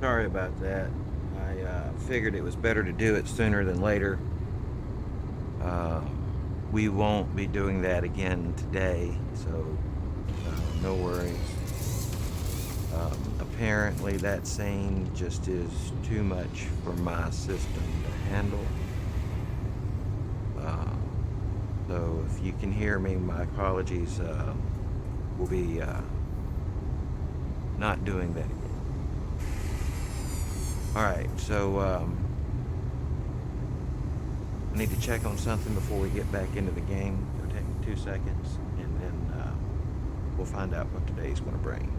Sorry about that. I figured it was better to do it sooner than later. Uh, we won't be doing that again today, so no worries. Apparently, that scene just is too much for my system to handle. Uh, so if you can hear me, my apologies. We'll be not doing that again. All right, so I need to check on something before we get back into the game. It'll take me 2 seconds, and then we'll find out what today's going to bring.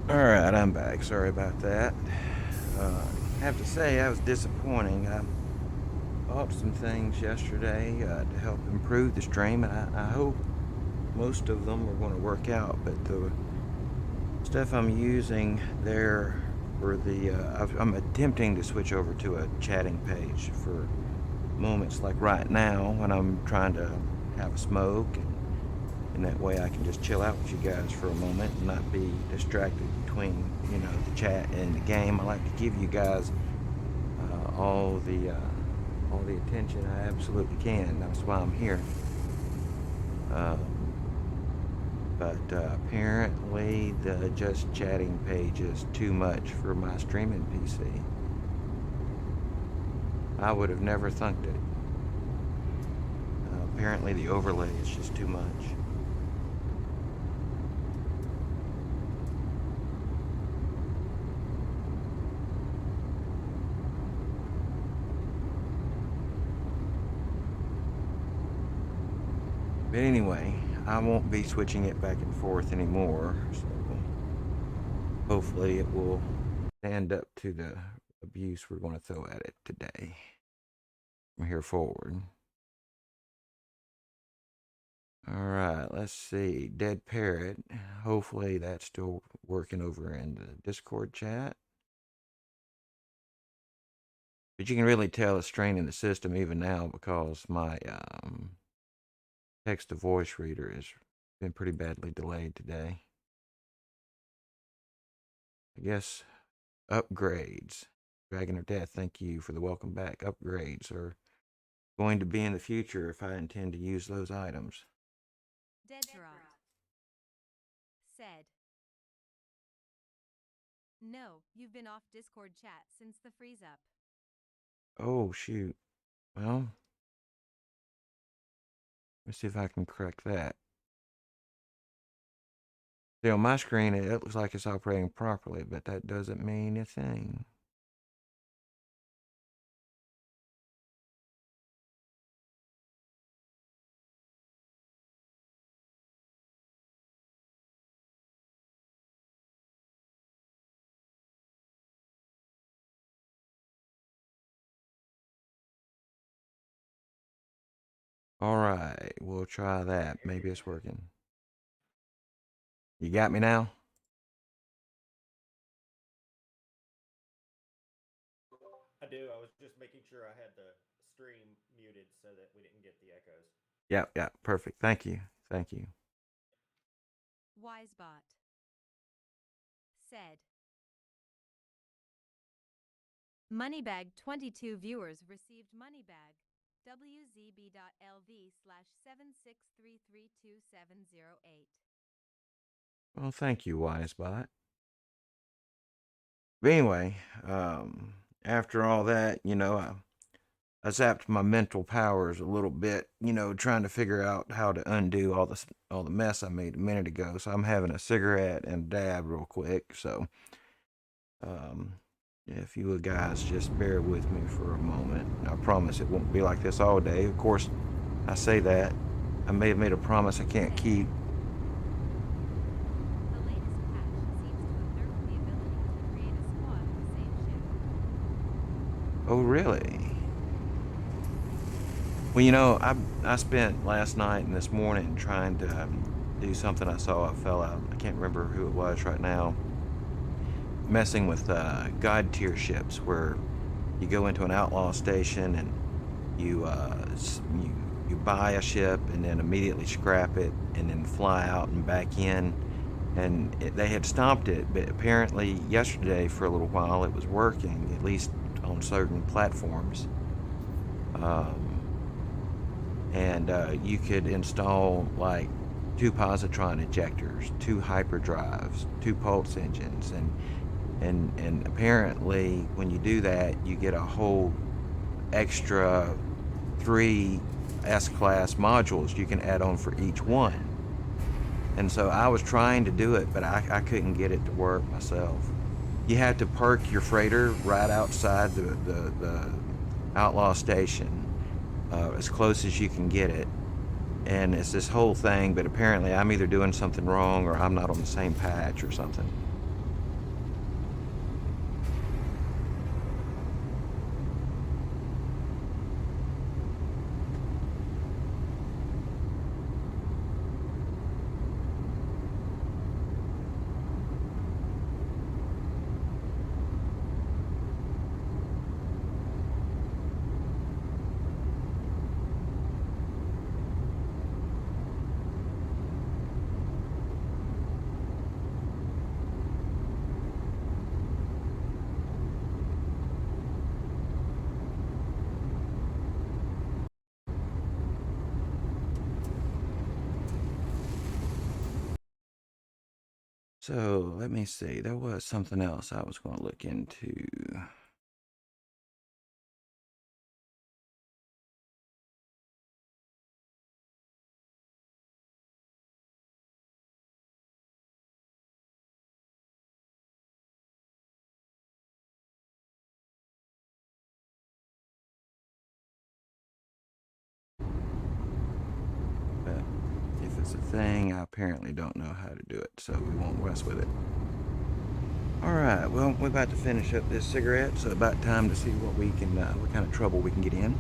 All right, I'm back. Sorry about that. I have to say, I was disappointing. I bought some things yesterday to help improve the stream, and I hope most of them are going to work out. But the stuff I'm using there for the, I'm attempting to switch over to a chatting page for moments like right now when I'm trying to have a smoke, and that way I can just chill out with you guys for a moment and not be distracted between, the chat and the game. I like to give you guys all the attention I absolutely can. That's why I'm here. But apparently the just chatting page is too much for my streaming PC. I would have never thunk it. Apparently the overlay is just too much. But anyway, I won't be switching it back and forth anymore. So hopefully it will stand up to the abuse we're going to throw at it today from here forward. All right, let's see. Dead Parrot. Hopefully that's still working over in the Discord chat. But you can really tell a strain in the system even now because my text to voice reader has been pretty badly delayed today. I guess upgrades. Dragon of Death, thank you for the welcome back. Upgrades are going to be in the future if I intend to use those items. Dead dropped. Said. No, you've been off Discord chat since the freeze up. Oh, shoot. Well, let's see if I can correct that. See, on my screen, it looks like it's operating properly, but that doesn't mean a thing. All right, we'll try that. Maybe it's working. You got me now? I do. Yeah, yeah, perfect. Thank you. Thank you. Wisebot said. Moneybag 22 viewers received Moneybag wzb.lv/7633278. Well, thank you, Wisebot. But anyway, after all that, I zapped my mental powers a little bit, trying to figure out how to undo all the mess I made a minute ago. So I'm having a cigarette and dab real quick. So, um, if you guys just bear with me for a moment, I promise it won't be like this all day. Of course, I say that. I may have made a promise I can't keep. The latest patch seems to have nerfed the ability to create a squad on the same ship. Oh, really? Well, I spent last night and this morning trying to do something I saw a fella, I can't remember who it was right now, messing with god tier ships where you go into an outlaw station and you buy a ship and then immediately scrap it and then fly out and back in. And they had stopped it, but apparently yesterday for a little while it was working, at least on certain platforms. Um, and you could install like 2 positron injectors, 2 hyperdrives, 2 pulse engines, and apparently when you do that, you get a whole extra 3 S-class modules you can add on for each one. And so I was trying to do it, but I couldn't get it to work myself. You had to park your freighter right outside the outlaw station, as close as you can get it. And it's this whole thing, but apparently I'm either doing something wrong or I'm not on the same patch or something. So let me see. There was something else I was going to look into. But if it's a thing, I apparently don't know how to do it, so we won't mess with it. Alright, well, we're about to finish up this cigarette, so about time to see what we can, what kind of trouble we can get in.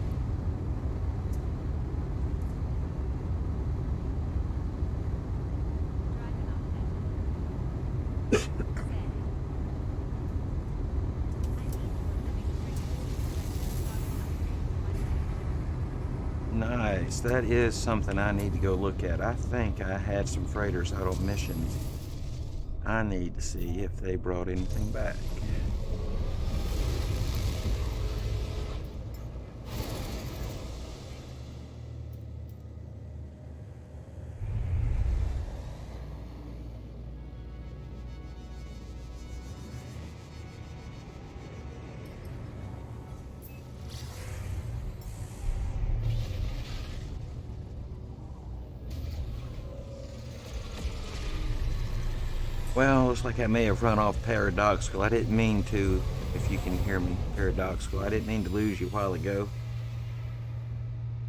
Nice. That is something I need to go look at. I think I had some freighters out on missions. I need to see if they brought anything back. Well, looks like I may have run off Paradoxical. I didn't mean to, if you can hear me, Paradoxical. I didn't mean to lose you a while ago.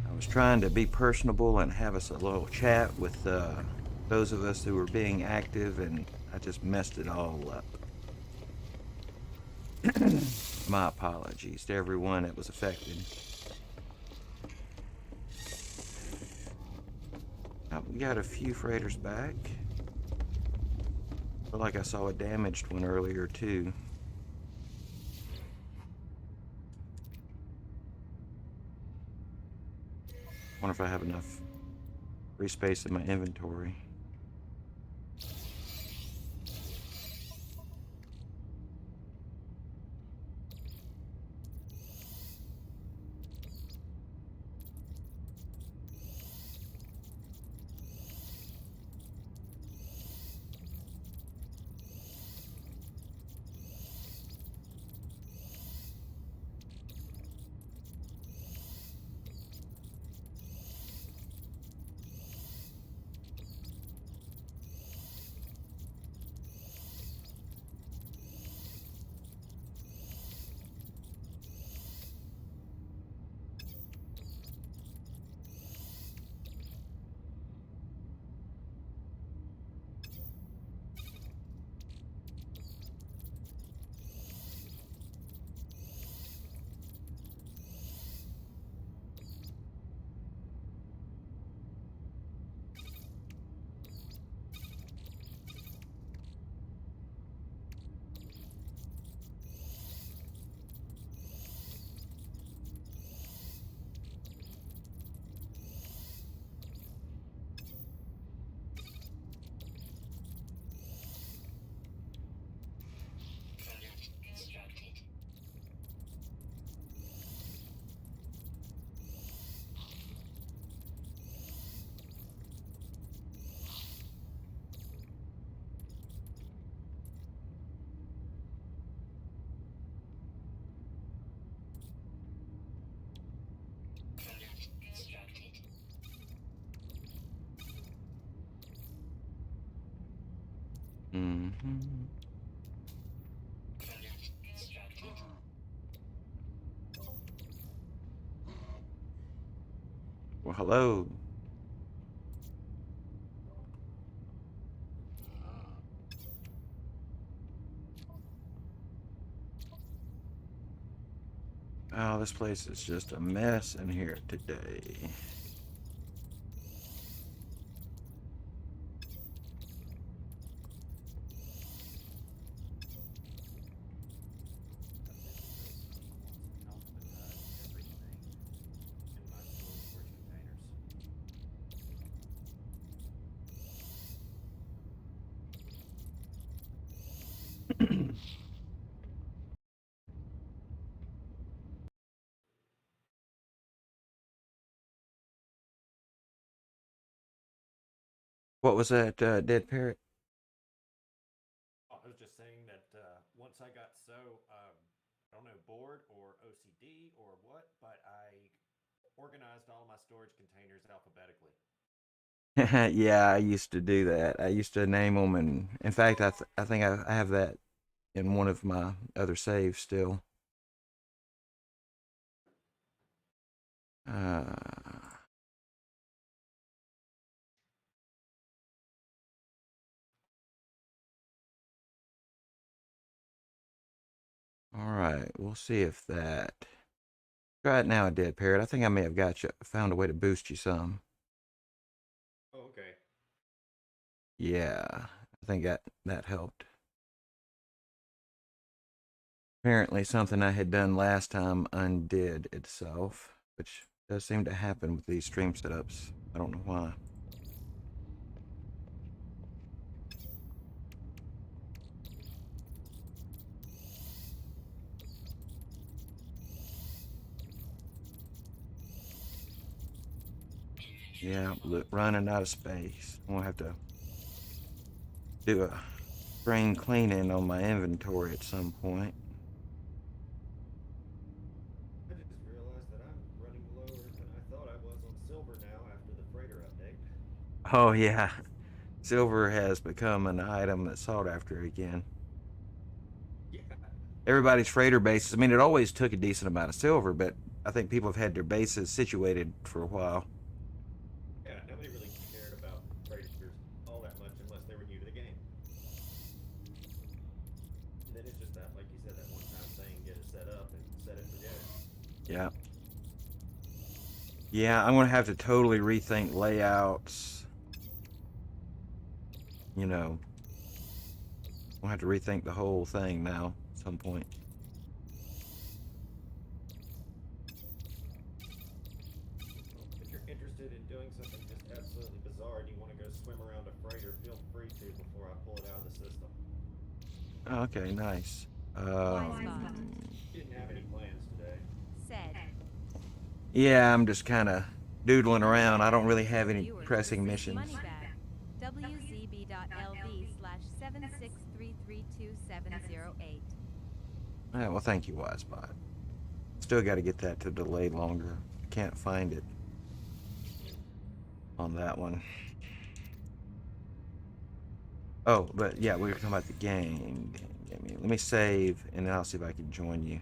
I was trying to be personable and have us a little chat with those of us who were being active, and I just messed it all up. My apologies to everyone that was affected. We got a few freighters back. Feel like I saw a damaged one earlier too. Wonder if I have enough free space in my inventory. Mm-hmm. Well, hello. Oh, this place is just a mess in here today. What was that, dead parrot? I was just saying that once I got so, I don't know, bored or OCD or what, but I organized all my storage containers alphabetically. Yeah, I used to do that. I used to name them, and in fact, I think I have that in one of my other saves still. Uh, all right, we'll see if that. Try it now, dead parrot. I think I may have got you found a way to boost you some. Oh, okay. Yeah, I think that helped. Apparently, something I had done last time undid itself, which does seem to happen with these stream setups. I don't know why. Yeah, running out of space. I'm gonna have to do a spring cleaning on my inventory at some point. I just realized that I'm running lower than I thought I was on silver now after the freighter update. Oh yeah, silver has become an item that's sought after again. Yeah. Everybody's freighter bases. I mean, it always took a decent amount of silver, but I think people have had their bases situated for a while. Yeah, nobody really cared about freighters all that much unless they were new to the game. And then it's just that, like you said, that one-time thing, get it set up and set it and forget it. Yeah, yeah. I'm gonna have to totally rethink layouts. You know, I'll have to rethink the whole thing now at some point. Well, if you're interested in doing something just absolutely Okay, nice. Wisebot. He didn't have any plans today. Said. Yeah, I'm just kind of doodling around. I don't really have any Viewers pressing received missions. money back. WZB.LV/763322708. Yeah, well, thank you, Wisebot. Still got to get that to delay longer. Can't find it on that one. Oh, but yeah, we were talking about the game. Let me save, and then I'll see if I can join you.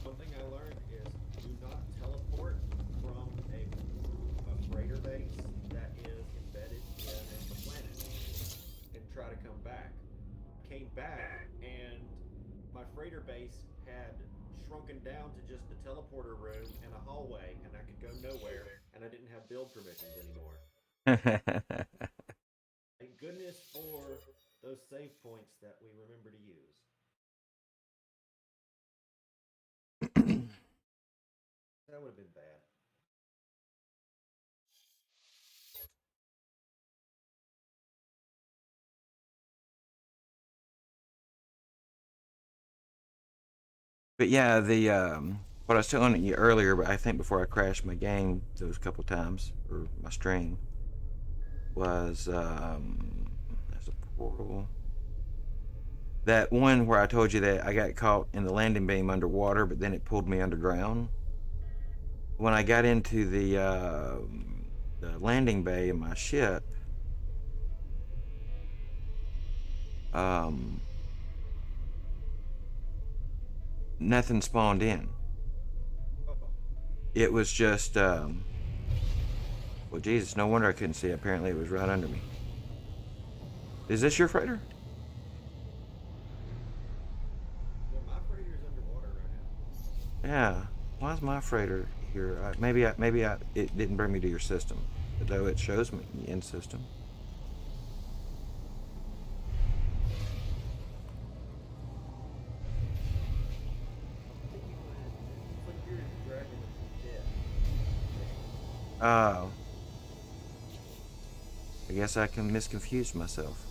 One thing I learned is do not teleport from a freighter base that is embedded in the planet and try to come back. Came back and my freighter base had shrunken down to just the teleporter room and a hallway, and I could go nowhere, and I didn't have build permissions anymore. Thank goodness for those save points that we remember to use. That would have been bad. But yeah, the what I was telling you earlier, but I think before I crashed my game those couple times or my stream was there's a portal. That one where I told you that I got caught in the landing beam underwater, but then it pulled me underground. When I got into the landing bay of my ship, um, nothing spawned in. Oh, It was just, well, Jesus, no wonder I couldn't see. Apparently, it was right under me. Is this your freighter? yeah, my freighter is underwater right now. Yeah. Why is my freighter here? It didn't bring me to your system, though it shows me in system. I think you might have. It's like you're dragging the dead. Oh, I guess I can misconfuse myself.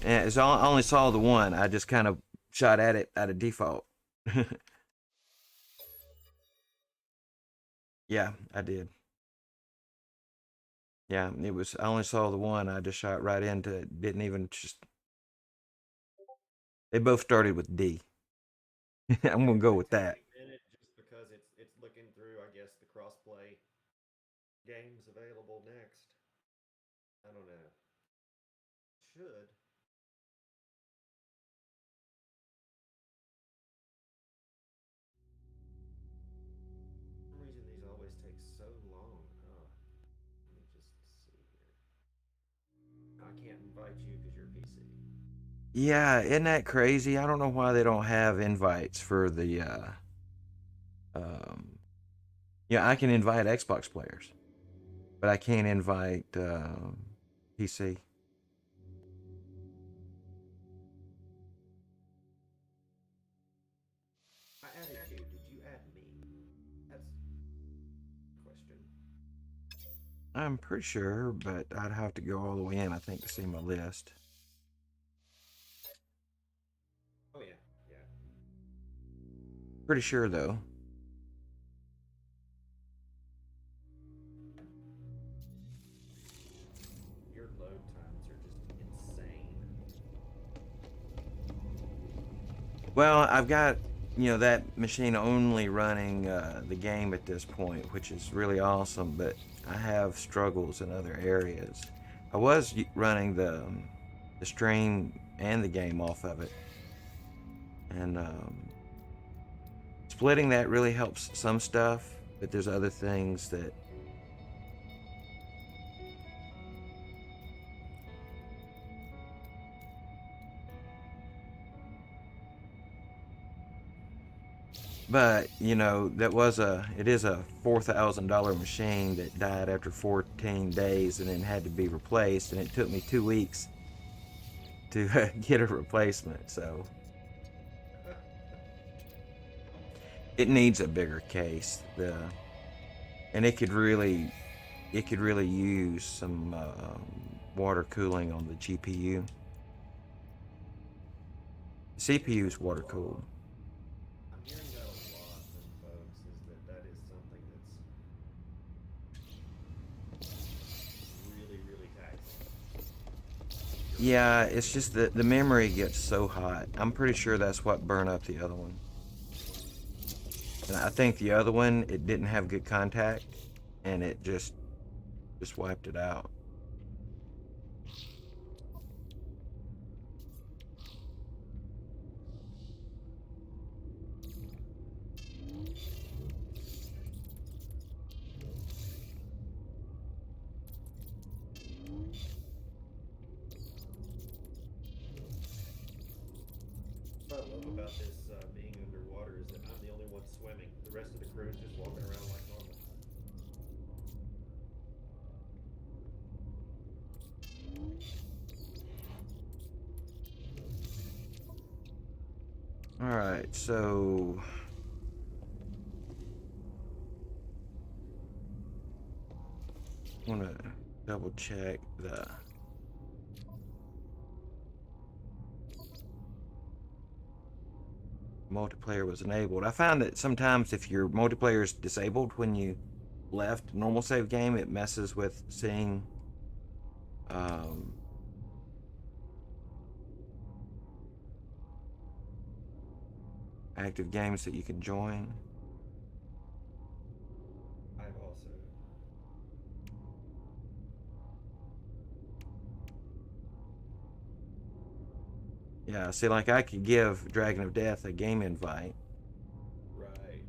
And I only saw the one. I just kind of shot at it out of default. Yeah, I did. Yeah, it was. I only saw the one. I just shot right into it. Didn't even just. They both started with D. I'm Yeah, gonna it go might with take that. a minute just because it's looking through, I guess, the crossplay games available next. I don't know. Should. For some reason these always take so long. Oh, let me just see here. I can't invite you because you're PC. Yeah, isn't that crazy? I don't know why they don't have invites for the. Um, yeah, I can invite Xbox players, but I can't invite PC. I added you. Did you add me? That's a question. I'm pretty sure, but I'd have to go all the way in, I think, to see my list. Oh yeah, yeah. Pretty sure though. Your load times are just insane. Well, I've got that machine only running the game at this point, which is really awesome. But I have struggles in other areas. I was running the stream and the game off of it, and splitting that really helps some stuff. But there's other things that. But it is a $4,000 machine that died after 14 days and then had to be replaced, and it took me 2 weeks to get a replacement. So it needs a bigger case. And it could really use some water cooling on the GPU. The CPU is water cooled. I'm hearing that a lot from folks, is that that is something that's really, really taxing. Yeah, it's just that the memory gets so hot. I'm pretty sure that's what burned up the other one. And I think the other one, it didn't have good contact, and it just wiped it out. What I love about this being underwater is that I'm the only one swimming. The rest of the crew is just walking around like normal. All right, so I want to double check the multiplayer was enabled. I found that sometimes if your multiplayer is disabled when you left normal save game, it messes with seeing um, active games that you can join. I've also. Yeah, see, like I could give Dragon of Death a game invite, Right,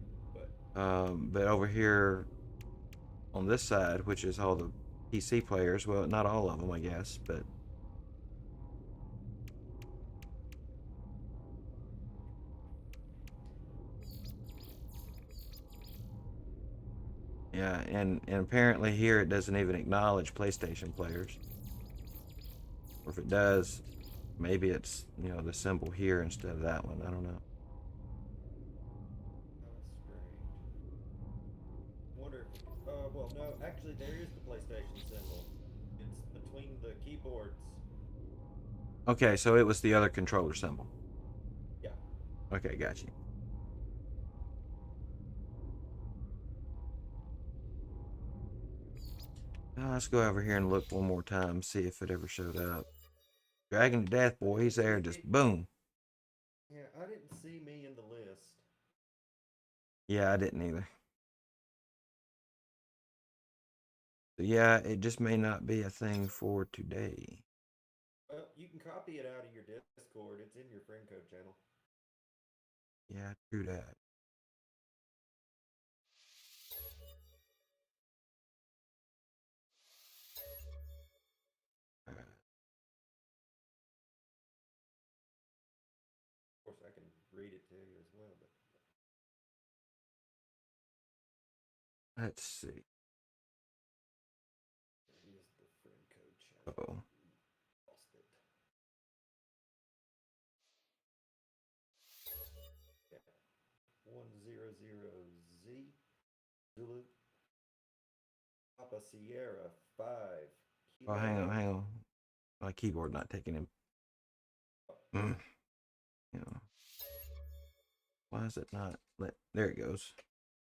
but but over here on this side, which is all the PC players, well, not all of them, I guess, but yeah, and apparently here it doesn't even acknowledge PlayStation players. Or if it does, maybe it's, the symbol here instead of that one. I don't know. oh, that's strange. Wonder if. Well, no, actually, there is the PlayStation symbol. It's between the keyboards. Okay, so it was the other controller symbol. Yeah. Okay, got you. Now let's go over here and look one more time, see if it ever showed up. Dragon of Death, boy, he's there, just boom. Yeah, I didn't see me in the list. Yeah, I didn't either. So yeah, it just may not be a thing for today. Well, you can copy it out of your Discord. It's in your friend code channel. Yeah, true that. All right, Of course, I can read it to you as well, but let's see. there is the friend code channel. Oh, Lost it. Yeah. 100Z Zulu Papa Sierra 5 oh, Kilo hang on, Echo. hang on. My keyboard not taking him. Mm, you know, why is it not let? There it goes.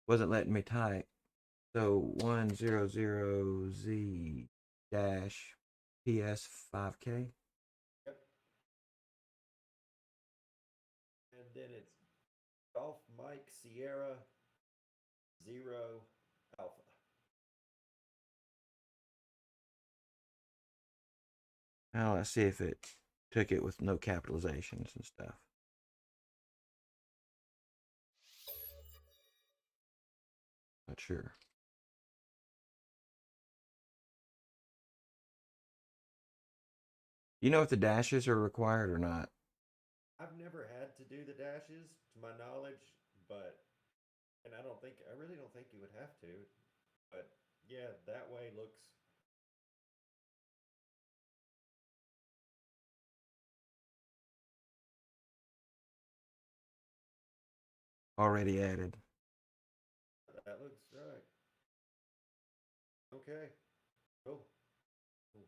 Wasn't letting me type. So 100Z dash PS5K. Yep. And then it's Golf Mike Sierra 0 Alpha. Now let's see if it took it with no capitalizations and stuff. Not sure. You know if the dashes are required or not? I've never had to do the dashes to my knowledge, but and I really don't think you would have to, but yeah, that way looks Already added. that looks right. Okay. Cool. Cool.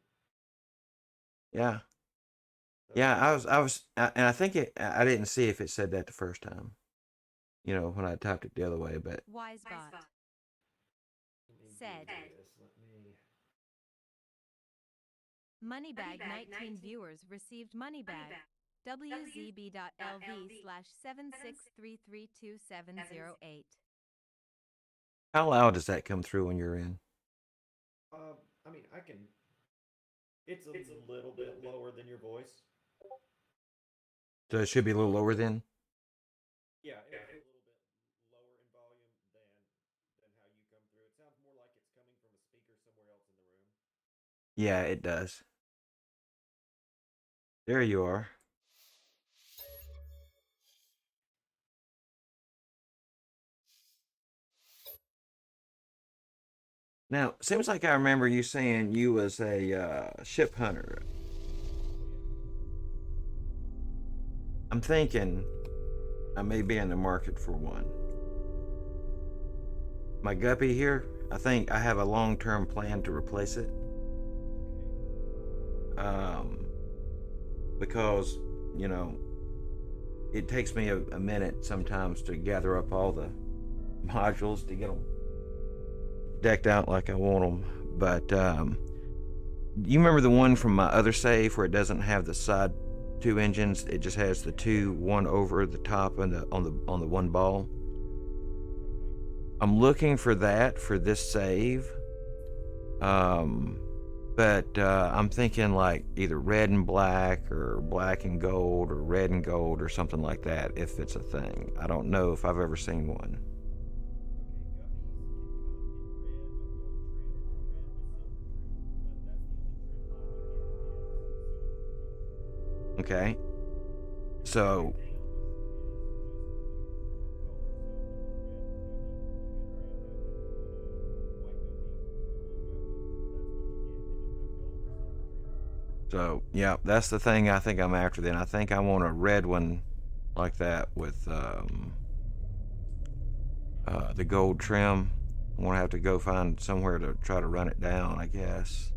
Yeah. So Yeah, and I think I didn't see if it said that the first time, when I typed it the other way, but Wisebot let me said do this. Let me. Moneybag 19 viewers received Moneybag wzb.lv/763327008. how loud does that come through when you're in? I mean, I can. It's a little bit lower than your voice. So it should be a little lower then? Yeah, it's a little bit lower in volume than how you come through. It sounds more like it's coming from a speaker somewhere else in the room. Yeah, it does. There you are. Now, seems like I remember you saying you was a ship hunter. I'm thinking I may be in the market for one. My guppy here, I think I have a long-term plan to replace it. Um, because, you know, it takes me a minute sometimes to gather up all the modules to get them decked out like I want them. But you remember the one from my other save where it doesn't have the side two engines? It just has the two, one over the top and on the one ball. I'm looking for that for this save. Um, but I'm thinking like either red and black or black and gold or red and gold or something like that if it's a thing. I don't know if I've ever seen one. Okay. So yeah, that's the thing I think I'm after then. I think I want a red one like that with the gold trim. I'm gonna have to go find somewhere to try to run it down, I guess.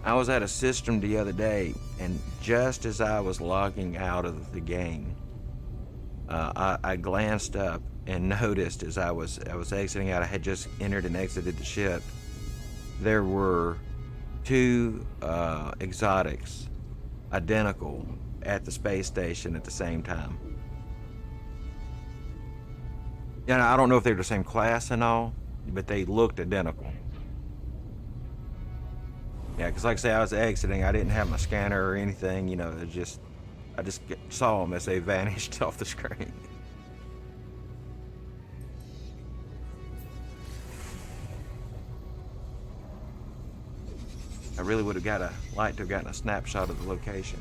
I was at a system the other day, and just as I was logging out of the game, I glanced up and noticed as I was exiting out, I had just entered and exited the ship. There were two exotics, identical, at the space station at the same time. Yeah, I don't know if they're the same class and all, but they looked identical. Yeah, because like I say, I was exiting. I didn't have my scanner or anything. I just saw them as they vanished off the screen. I really would have liked to have gotten a snapshot of the location.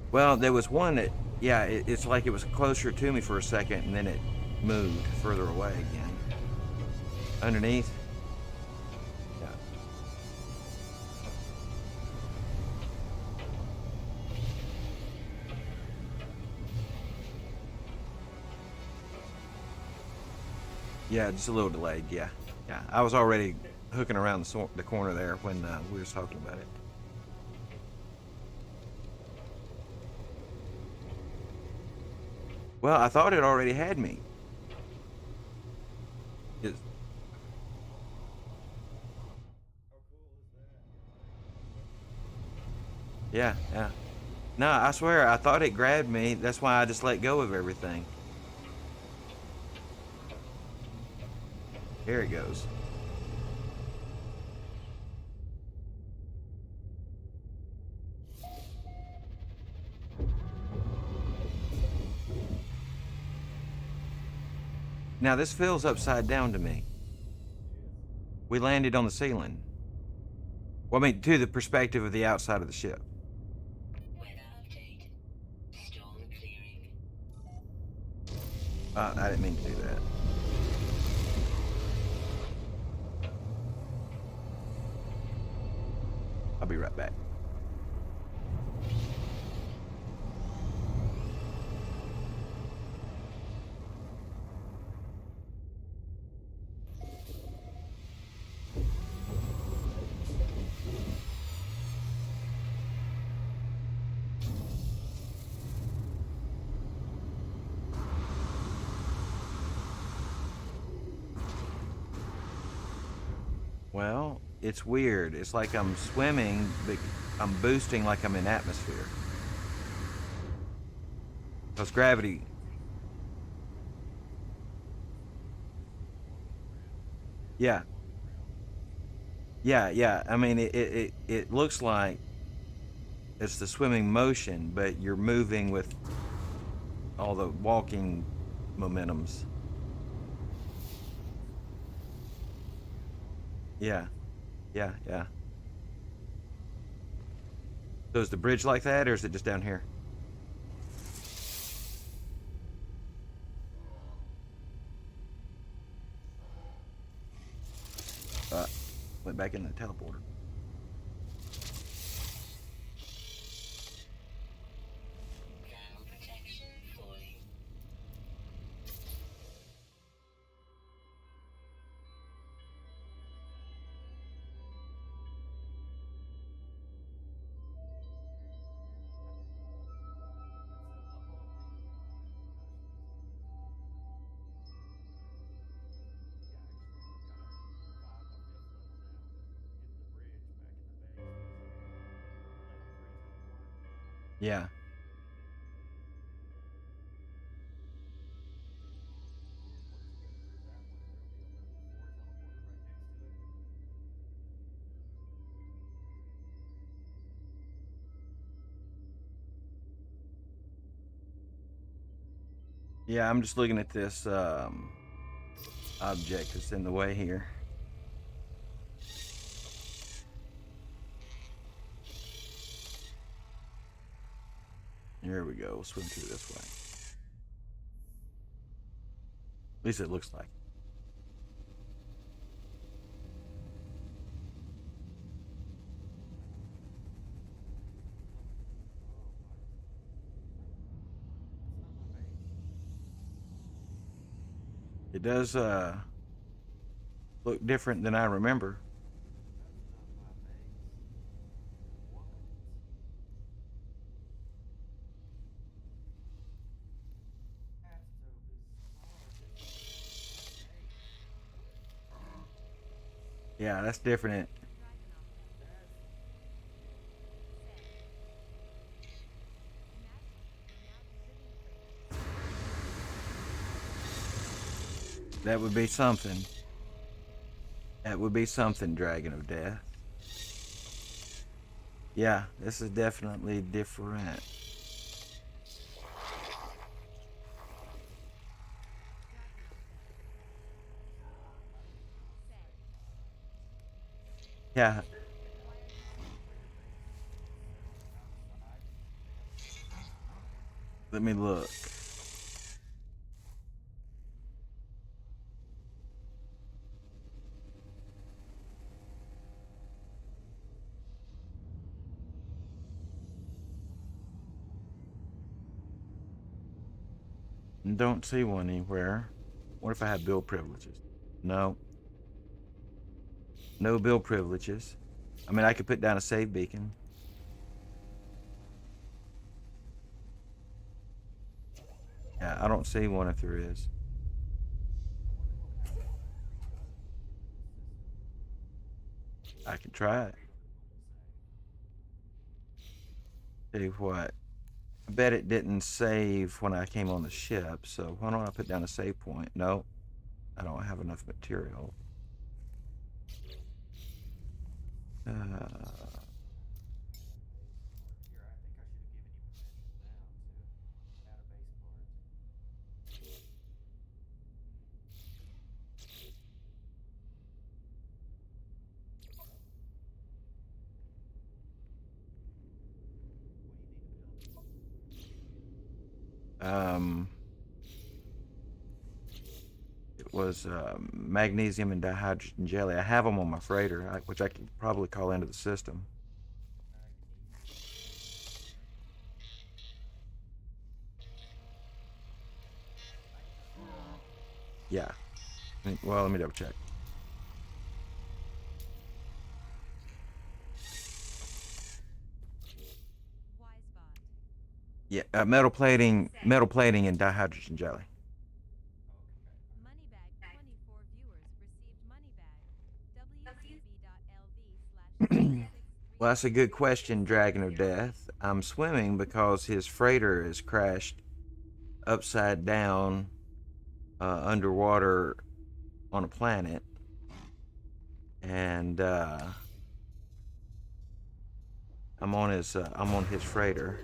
Well, there was one that, yeah, it's like it was closer to me for a second, and then it moved further away again. Underneath? Yeah. Yeah, just a little delayed, yeah. Yeah, I was already hooking around the corner there when we were talking about it. Well, I thought it already had me. It's, yeah, yeah. No, I swear, I thought it grabbed me. That's why I just let go of everything. Here it goes. Now, this feels upside down to me. We landed on the ceiling. Well, I mean, to the perspective of the outside of the ship. Weather update. Storm clearing. I didn't mean to do that. I'll be right back. Well, it's weird. It's like I'm swimming, but I'm boosting like I'm in atmosphere. Because gravity. Yeah, yeah. I mean, it looks like it's the swimming motion, but you're moving with all the walking momentums. Yeah, yeah. So is the bridge like that, or is it just down here? Uh, Went back in the teleporter. Yeah. Yeah, I'm just looking at this object that's in the way here. Here we go. We'll swim through this way. At least it looks like. It does look different than I remember. Yeah, that's different. That would be something. That would be something, Dragon of Death. Yeah, this is definitely different. Yeah, let me look. Don't see one anywhere. What if I have bill privileges? No, no bill privileges. I mean, I could put down a save beacon. Yeah, I don't see one if there is. I can try it. Tell you what, I bet it didn't save when I came on the ship, so why don't I put down a save point? No, I don't have enough material. Uh, um, was magnesium and dihydrogen jelly. I have them on my freighter, which I can probably call into the system. Yeah. Well, let me double check. Wisebot. Yeah, metal plating, and dihydrogen jelly. Moneybag 24 viewers received Moneybag. Well, that's a good question, WCB.LV/633. Dragon of Death. I'm swimming because his freighter is crashed upside down underwater on a planet, and I'm on his freighter.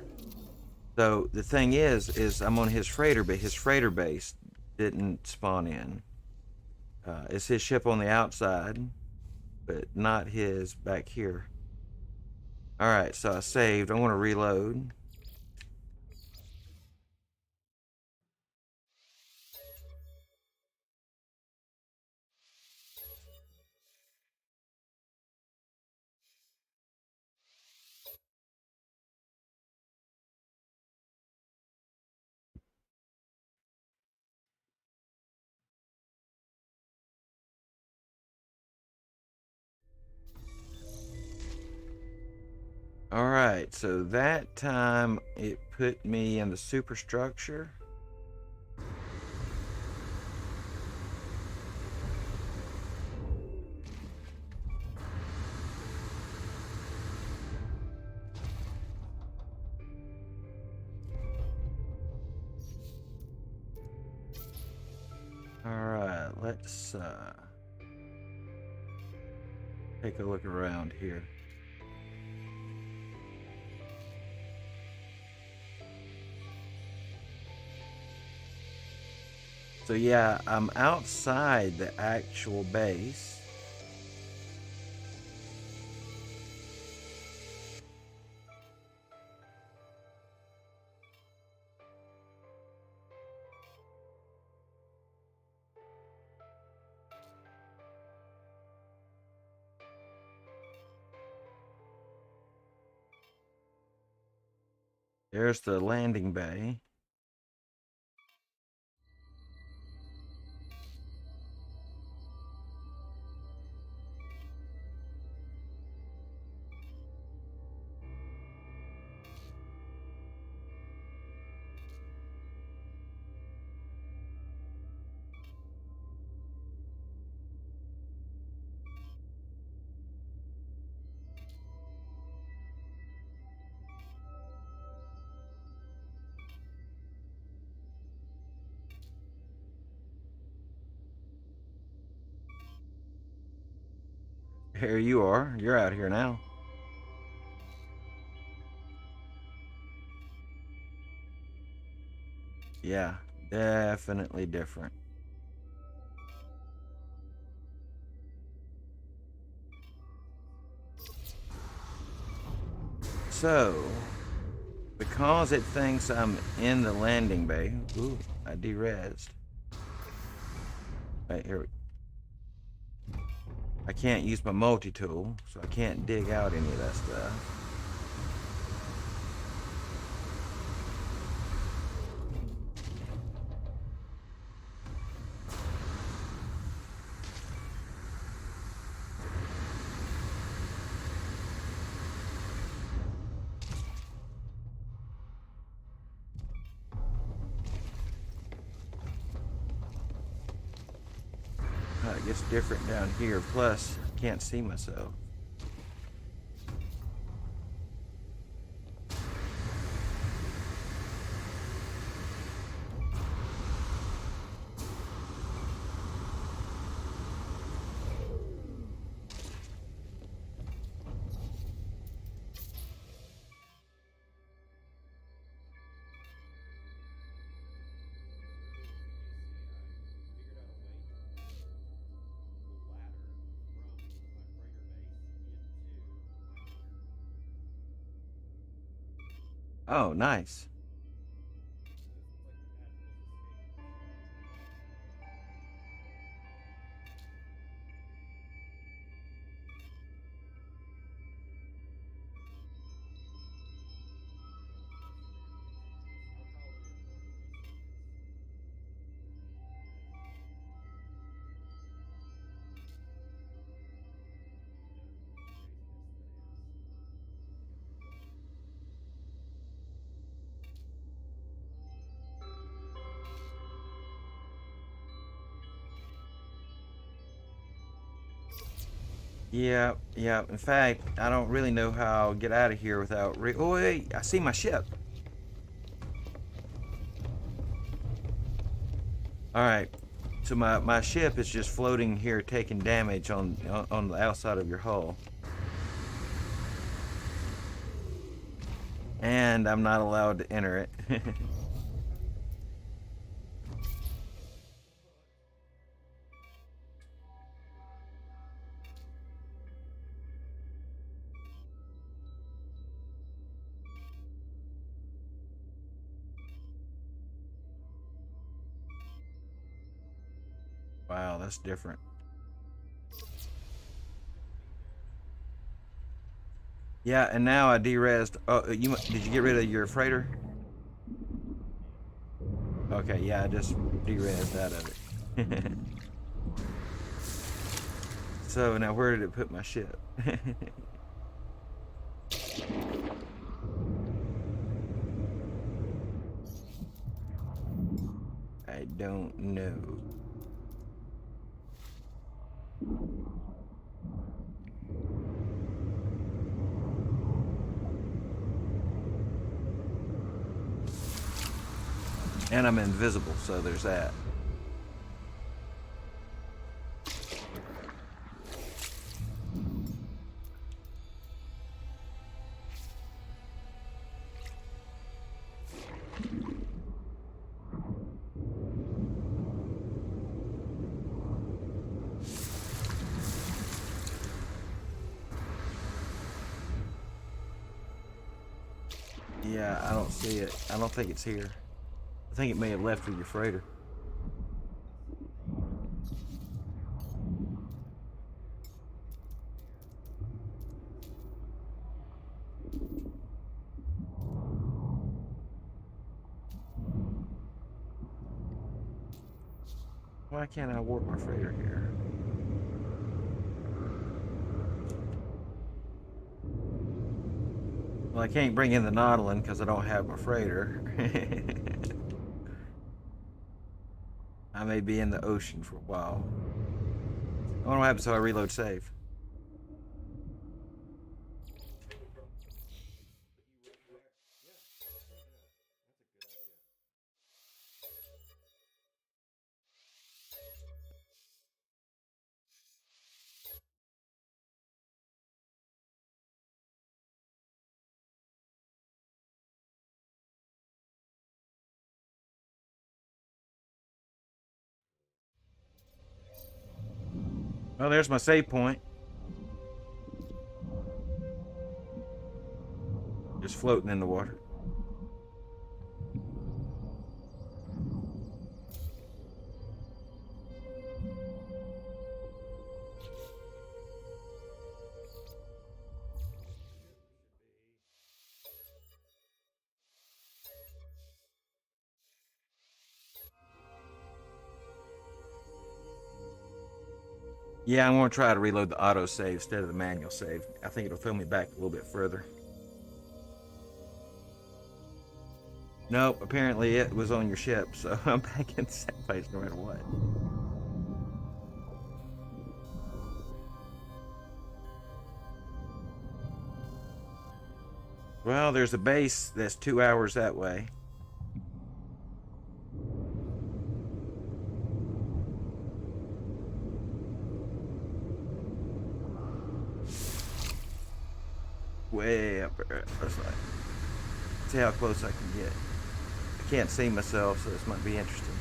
So the thing is I'm on his freighter, but his freighter base didn't spawn in. It's his ship on the outside, but not his back here. All right, so I saved. I want to reload. All right, so that time it put me in the superstructure. All right, let's take a look around here. So yeah, I'm outside the actual base. There's the landing bay. Here you are. You're out here now. Yeah, definitely different. So, because it thinks I'm in the landing bay, ooh, I derezzed. Right here. I can't use my multi-tool, so I can't dig out any of that stuff. It gets different down here. Plus, I can't see myself. Oh, nice. Yeah, yeah. In fact, I don't really know how I'll get out of here without oh, wait, I see my ship. All right. So my ship is just floating here taking damage on the outside of your hull. And I'm not allowed to enter it. Wow, that's different. Yeah, and now I derezzed. Oh, did you get rid of your freighter? Okay, yeah, I just derezzed out of it. So now where did it put my ship? I don't know. And I'm invisible, so there's that. Yeah, I don't see it. I don't think it's here. I think it may have left with your freighter. Why can't I warp my freighter here? Well, I can't bring in the Nautilin because I don't have my freighter. I may be in the ocean for a while. I wonder what happens if I reload save. Well, there's my save point. Just floating in the water. Yeah, I'm going to try to reload the auto save instead of the manual save. I think it'll throw me back a little bit further. Nope, apparently it was on your ship, so I'm back in the same place no matter what. Well, there's a base that's 2 hours that way. Way up there. Let's see how close I can get. I can't see myself, so this might be interesting.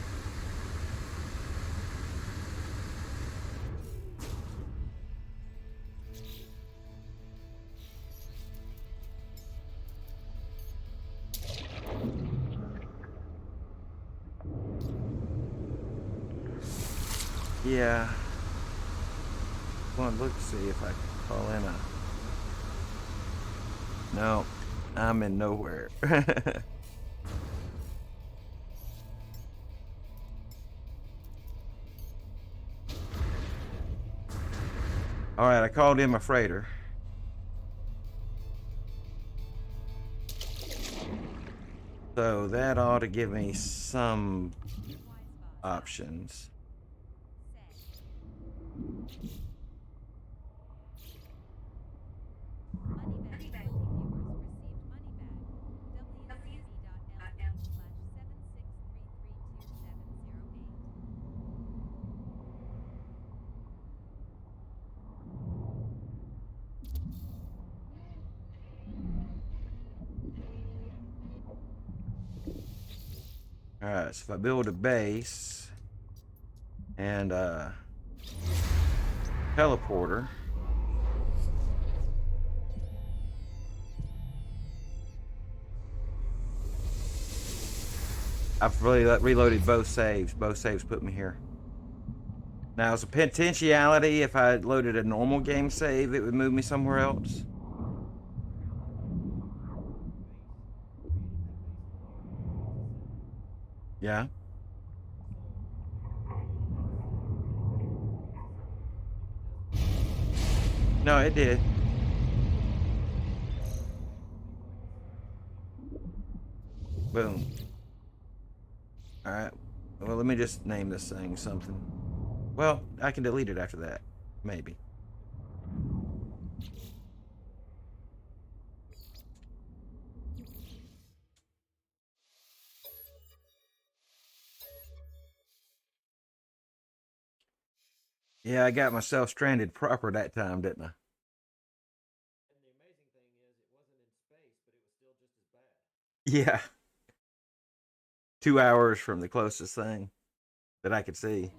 Yeah. Well, look to see if I can call in a. No, I'm in nowhere. All right, I called in my freighter. So that ought to give me some options. Alright, so if I build a base and teleporter. I've really reloaded both saves. Both saves put me here. Now, it's a potentiality. If I loaded a normal game save, it would move me somewhere else. Yeah. No, it did. Boom. Alright. Well, let me just name this thing something. Well, I can delete it after that. Maybe. Yeah, I got myself stranded proper that time, didn't I? And the amazing thing is, it wasn't in space, but it was still just as bad. Yeah. 2 hours from the closest thing that I could see.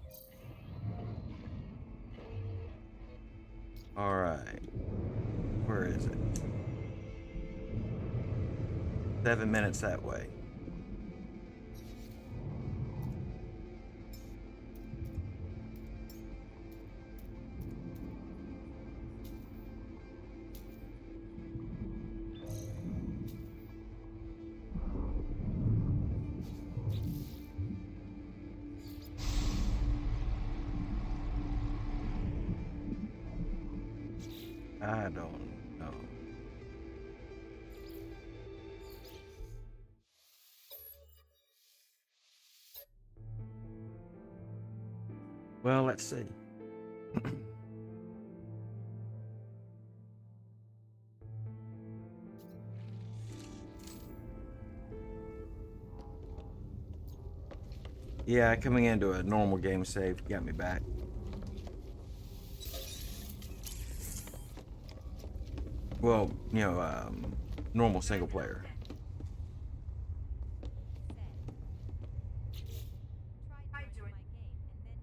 Alright. Where is it? 7 minutes that way. I don't know. Well, let's see. Yeah, coming into a normal game save got me back. Well, normal single player. Try joining my game and then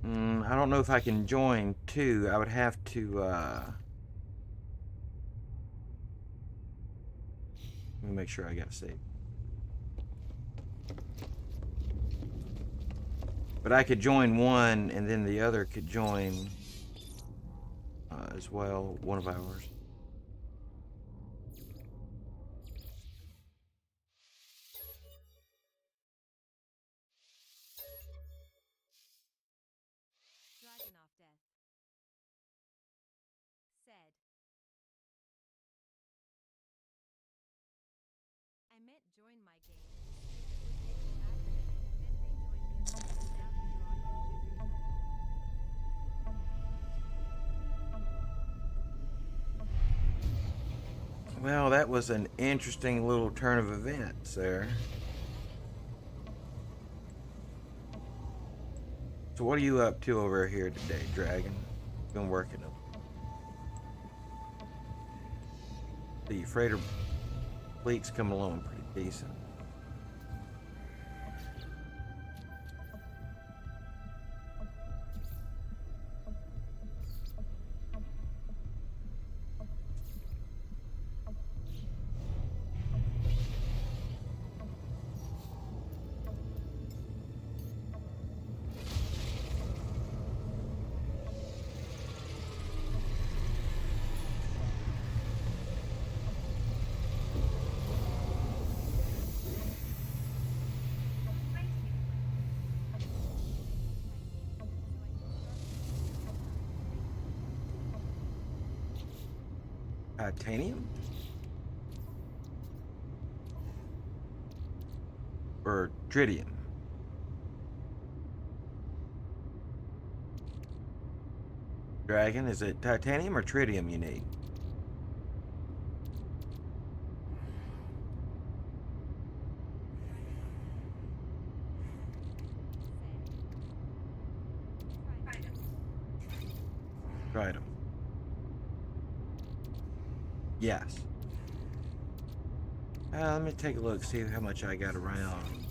his. I don't know if I can join two. I would have to, let me make sure I got saved. But I could join one, and then the other could join as well, one of ours. Dragon of Death. Said. I meant join my game. Well, that was an interesting little turn of events there. So what are you up to over here today, Dragon? Been working them. The freighter fleet's coming along pretty decent. Titanium? Or tritium? Dragon, is it titanium or tritium you need? Tried them. Yes. Let me take a look, see how much I got around.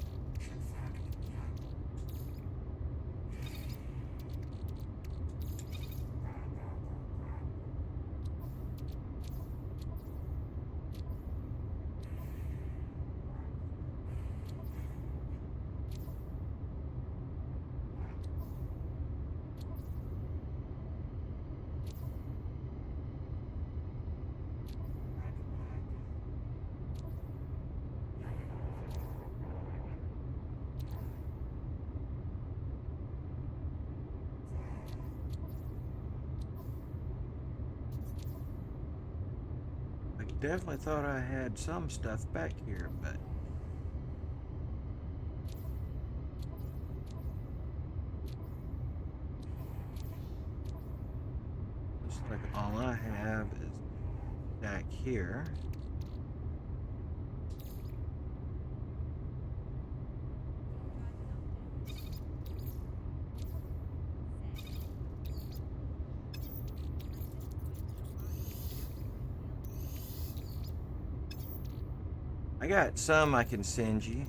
I definitely thought I had some stuff back here, but looks like all I have is back here. I got some I can send you.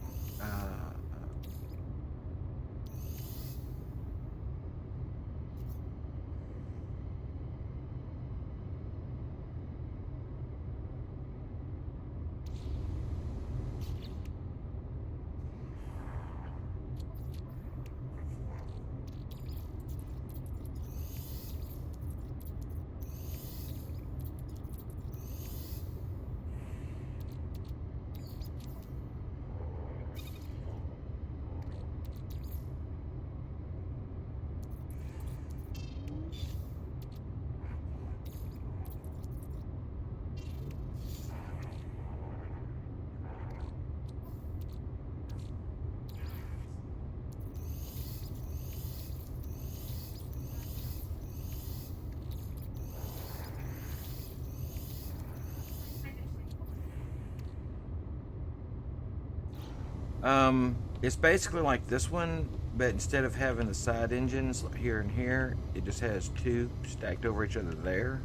It's basically like this one, but instead of having the side engines here and here, it just has two stacked over each other there.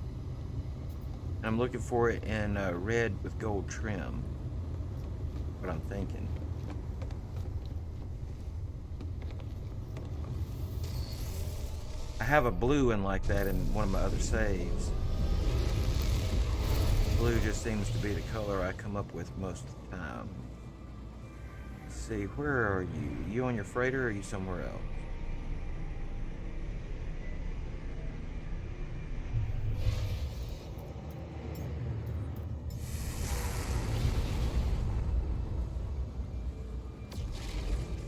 I'm looking for it in red with gold trim. What I'm thinking. I have a blue one like that in one of my other saves. Blue just seems to be the color I come up with most of the time. Let's see, where are you? You on your freighter or are you somewhere else?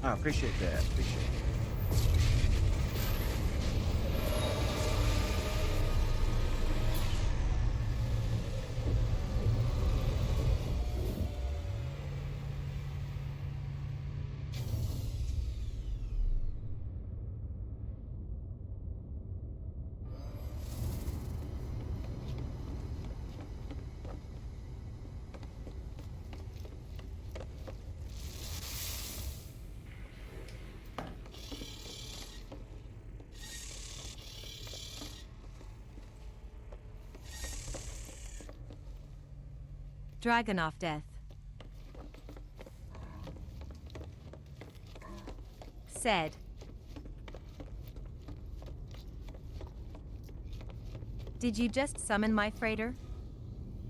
I appreciate that. Appreciate it. Dragonoff Death. Said. Did you just summon my freighter?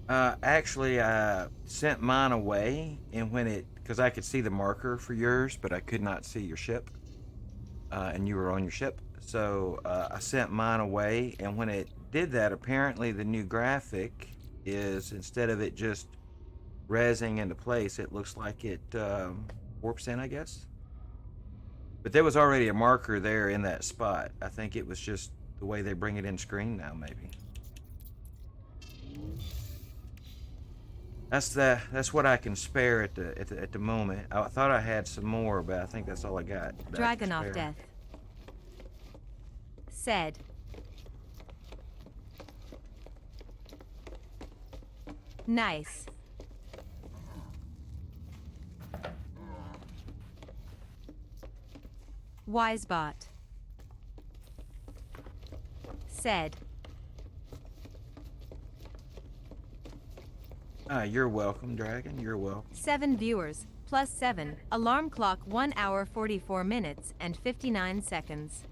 Actually, I sent mine away, and when it, because I could see the marker for yours, but I could not see your ship, and you were on your ship. So I sent mine away, and when it did that, apparently the new graphic is, instead of it just rezzing into place, it looks like it warps in, I guess. But there was already a marker there in that spot. I think it was just the way they bring it in screen now, maybe. That's what I can spare at the moment. I thought I had some more, but I think that's all I got. Dragonoff Death. Said. Nice. Wisebot. Said. You're welcome, Dragon. You're welcome. 7 viewers, plus 7. Alarm clock 1 hour 44 minutes and 59 seconds.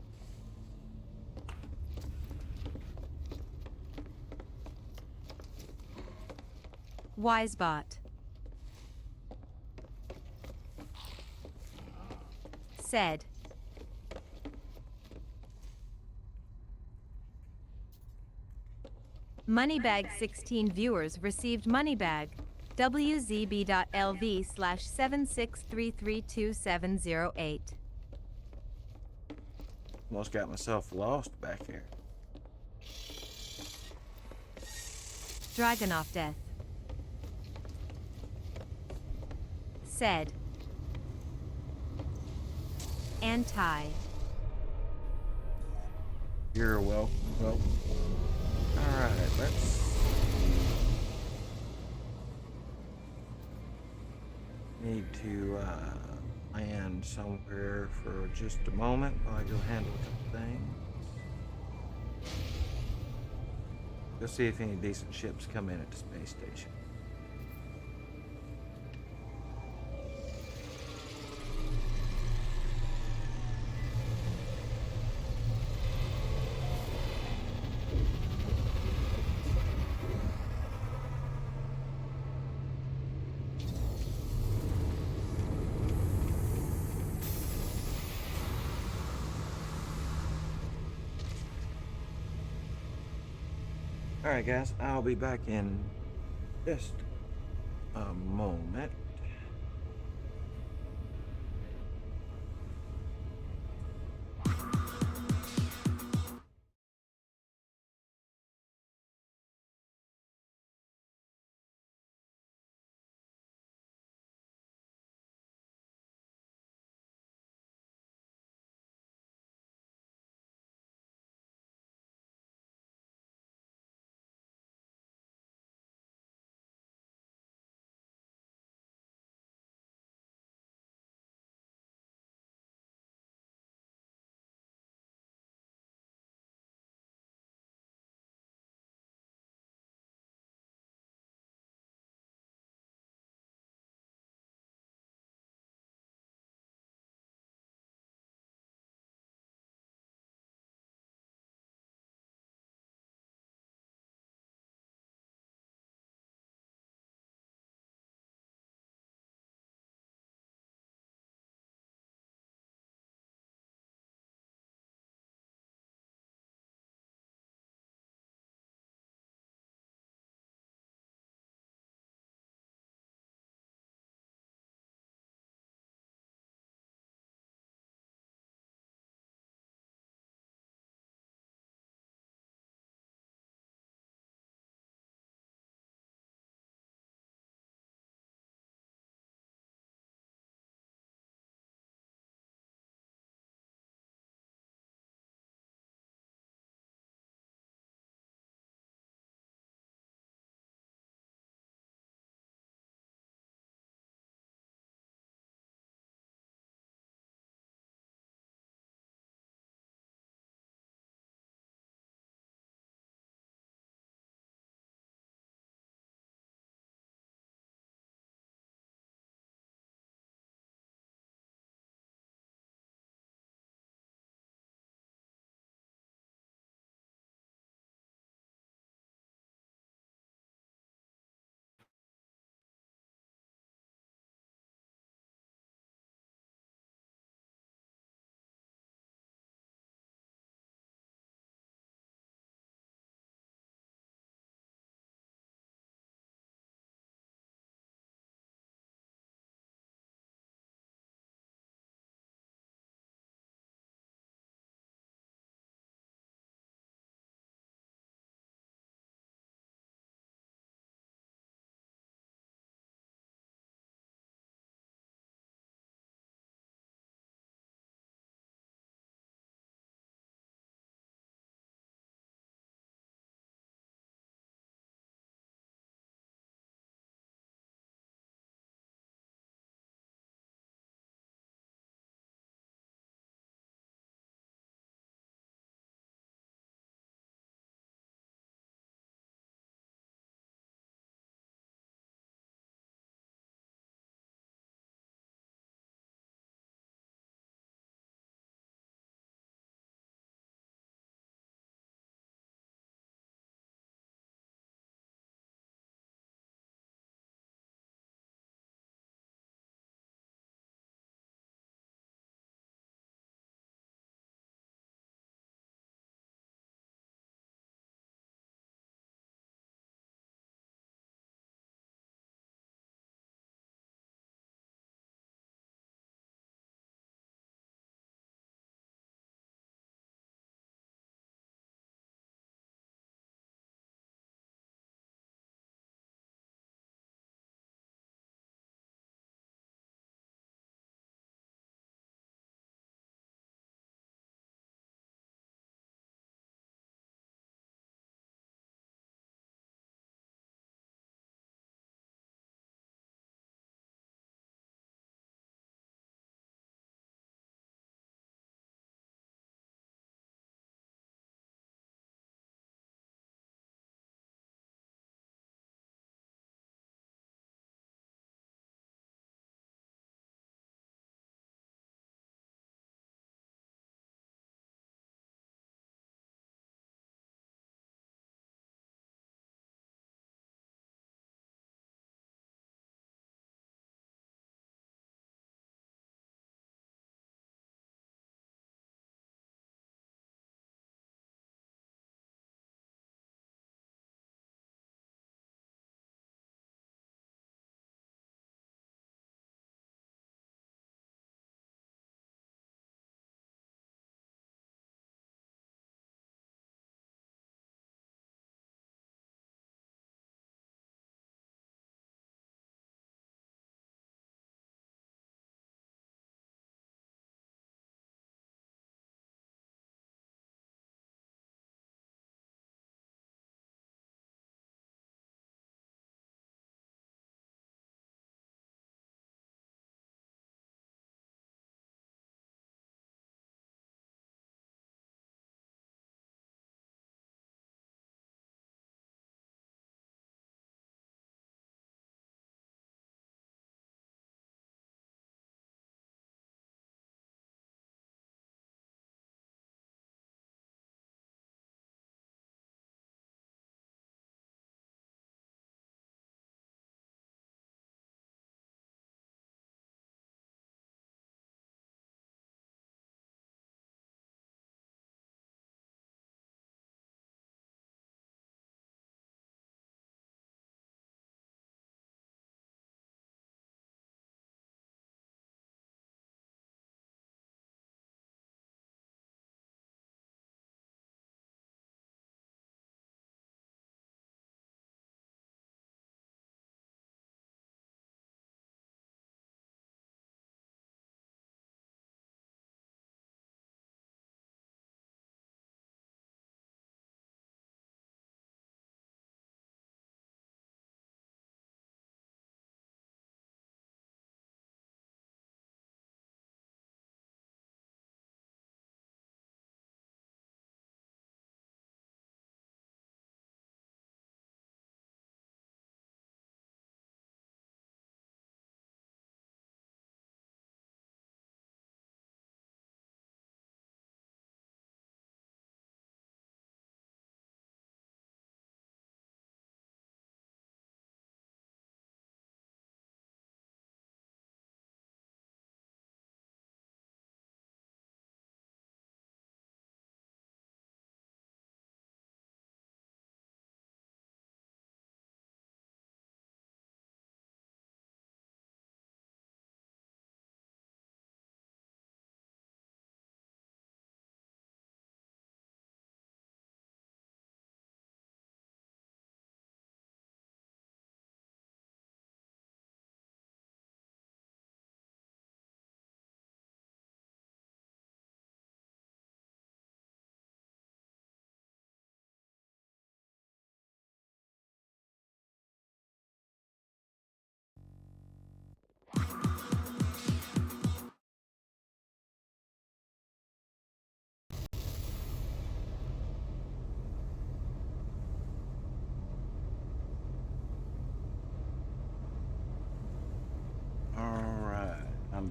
Wisebot. Said. Moneybag 16 viewers received Moneybag. WZB.LV/76332708. Almost got myself lost back there. Dragon off death. Said. Anti. You're welcome. Alright, let's need to land somewhere for just a moment while I go handle a couple things. Go see if any decent ships come in at the space station. Alright guys, I'll be back in just a moment.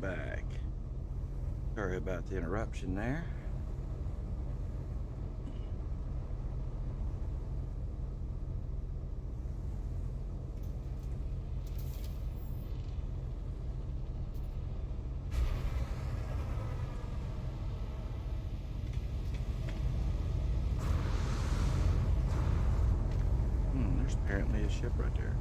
back. Sorry about the interruption there. There's apparently a ship right there.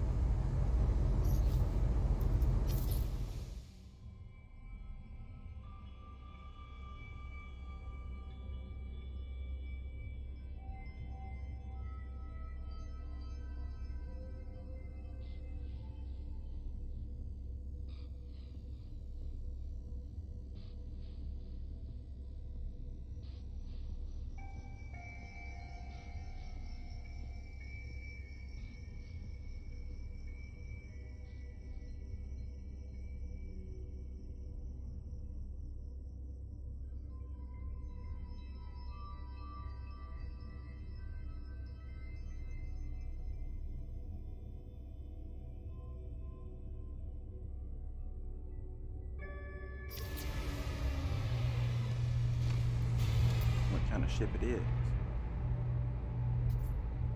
What kind of ship it is?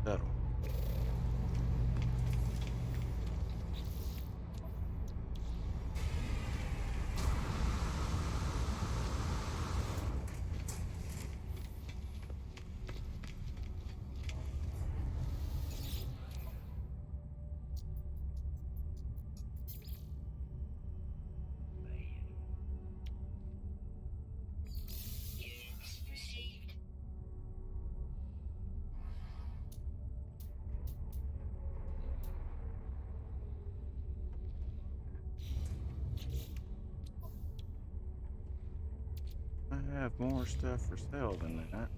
Subtle. I have more stuff for sale than that.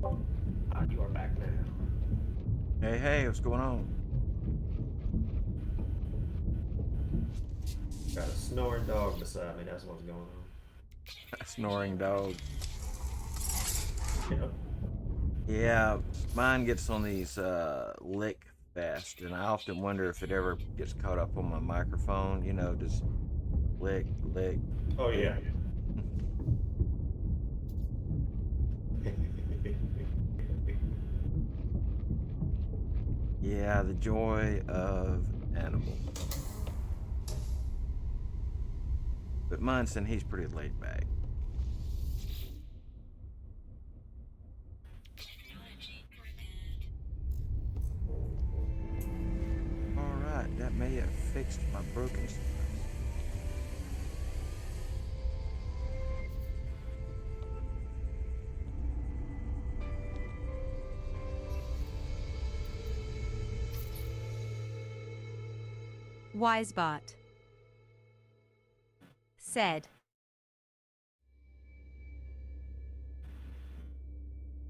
You are back now. Hey, hey, what's going on? Got a snoring dog beside me. That's what's going on. Snoring dog. Yep. Yeah, mine gets on these lick fest, and I often wonder if it ever gets caught up on my microphone. You know, just lick, lick, Oh lick. yeah. Yeah, the joy of animals. But Munson, he's pretty laid back. All right, that may have fixed my broken stuff. Wisebot said.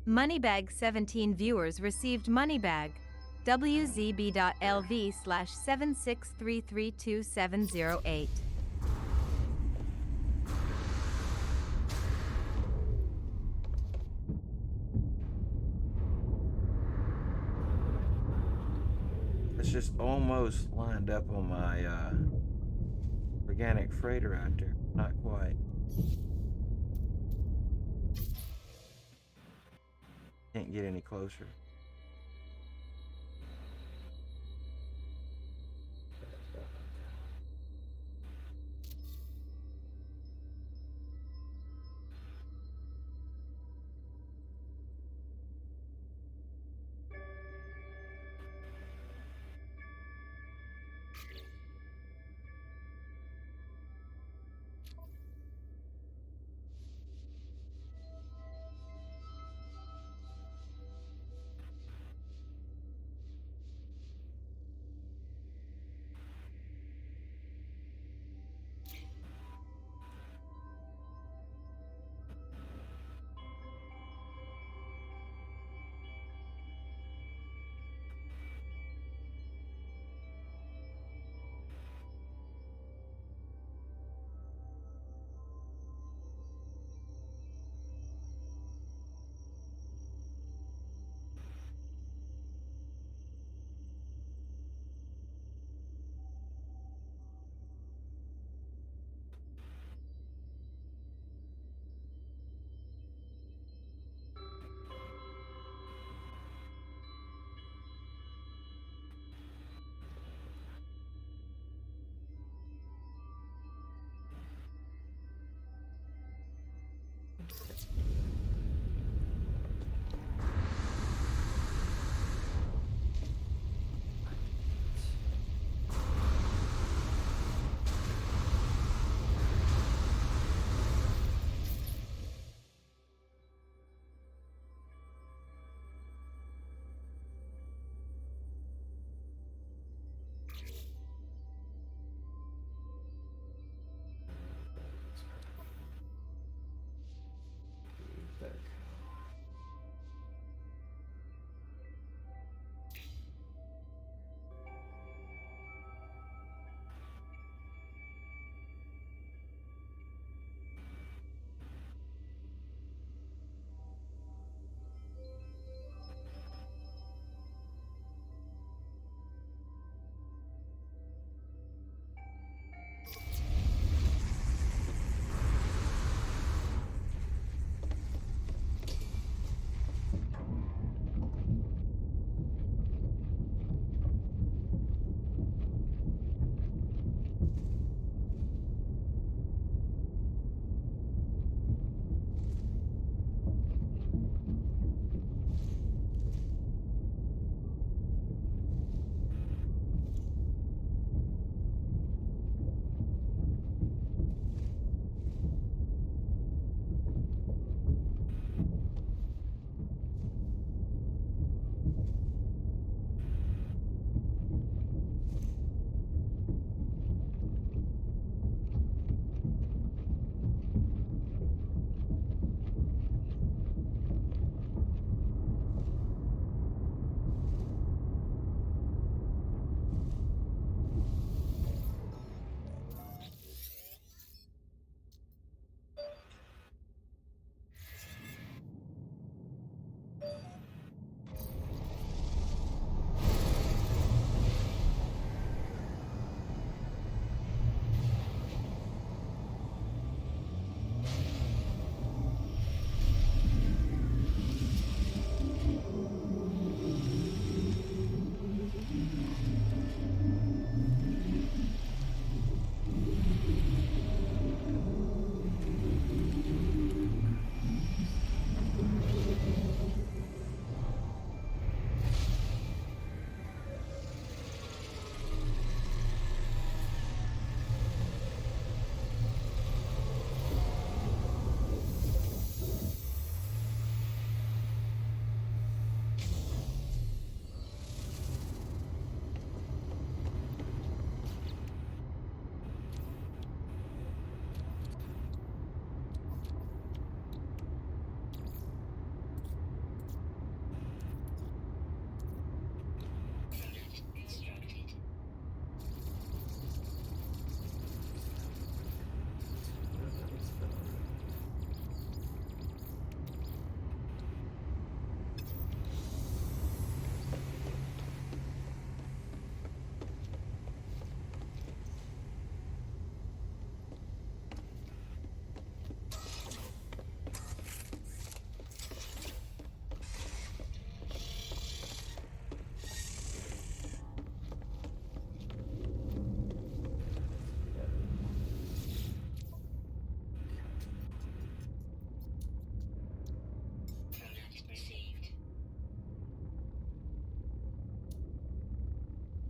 Moneybag 17 viewers received Moneybag. WZB.LV/7633278. It's just almost lined up on my organic freighter out there. Not quite. Can't get any closer.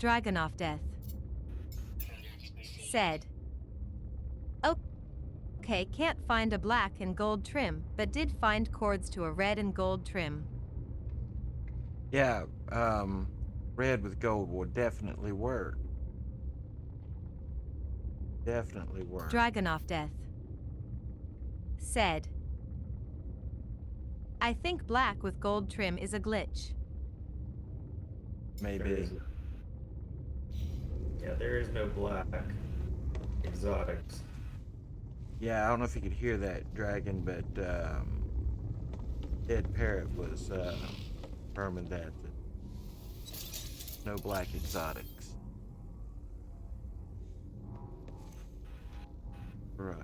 Dragonoff Death said, "Okay, can't find a black and gold trim, but did find cords to a red and gold trim." Yeah, red with gold will definitely work. Definitely work. Dragonoff Death said, "I think black with gold trim is a glitch." Maybe. Yeah, there is no black exotics. Yeah, I don't know if you could hear that, Dragon, but Ed Parrott was confirming that no black exotics. Right.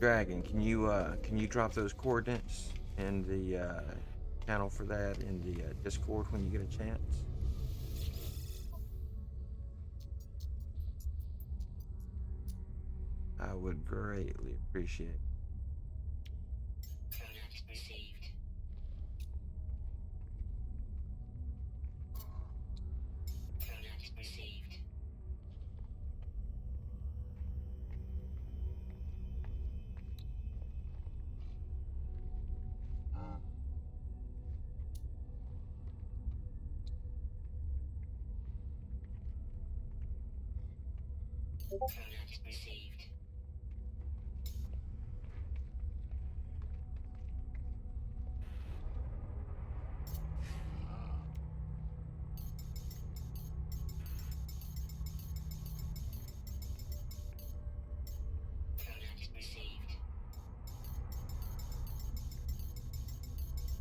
Dragon, can you drop those coordinates in the channel for that in the Discord when you get a chance? I would greatly appreciate it.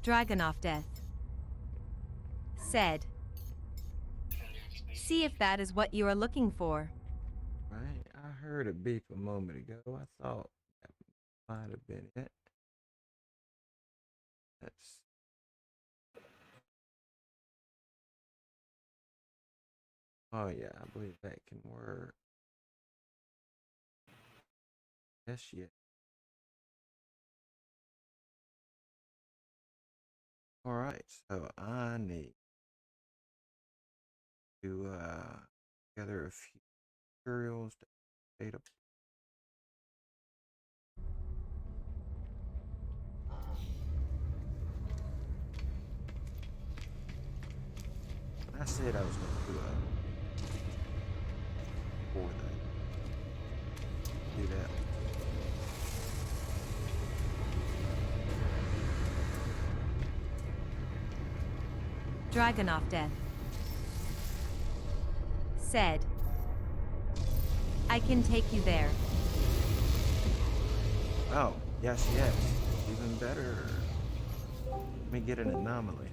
Dragonoff Death said, "See if that is what you are looking for." Right? I heard a beep a moment ago. I thought that might have been it. That's oh yeah, I believe that can work. Yes, yeah. All right, so I need to gather a few materials to data. I said I was going to do a for that. Do that. Dragonoff Death said, "I can take you there." Oh, yes, yes. Even better. Let me get an anomaly.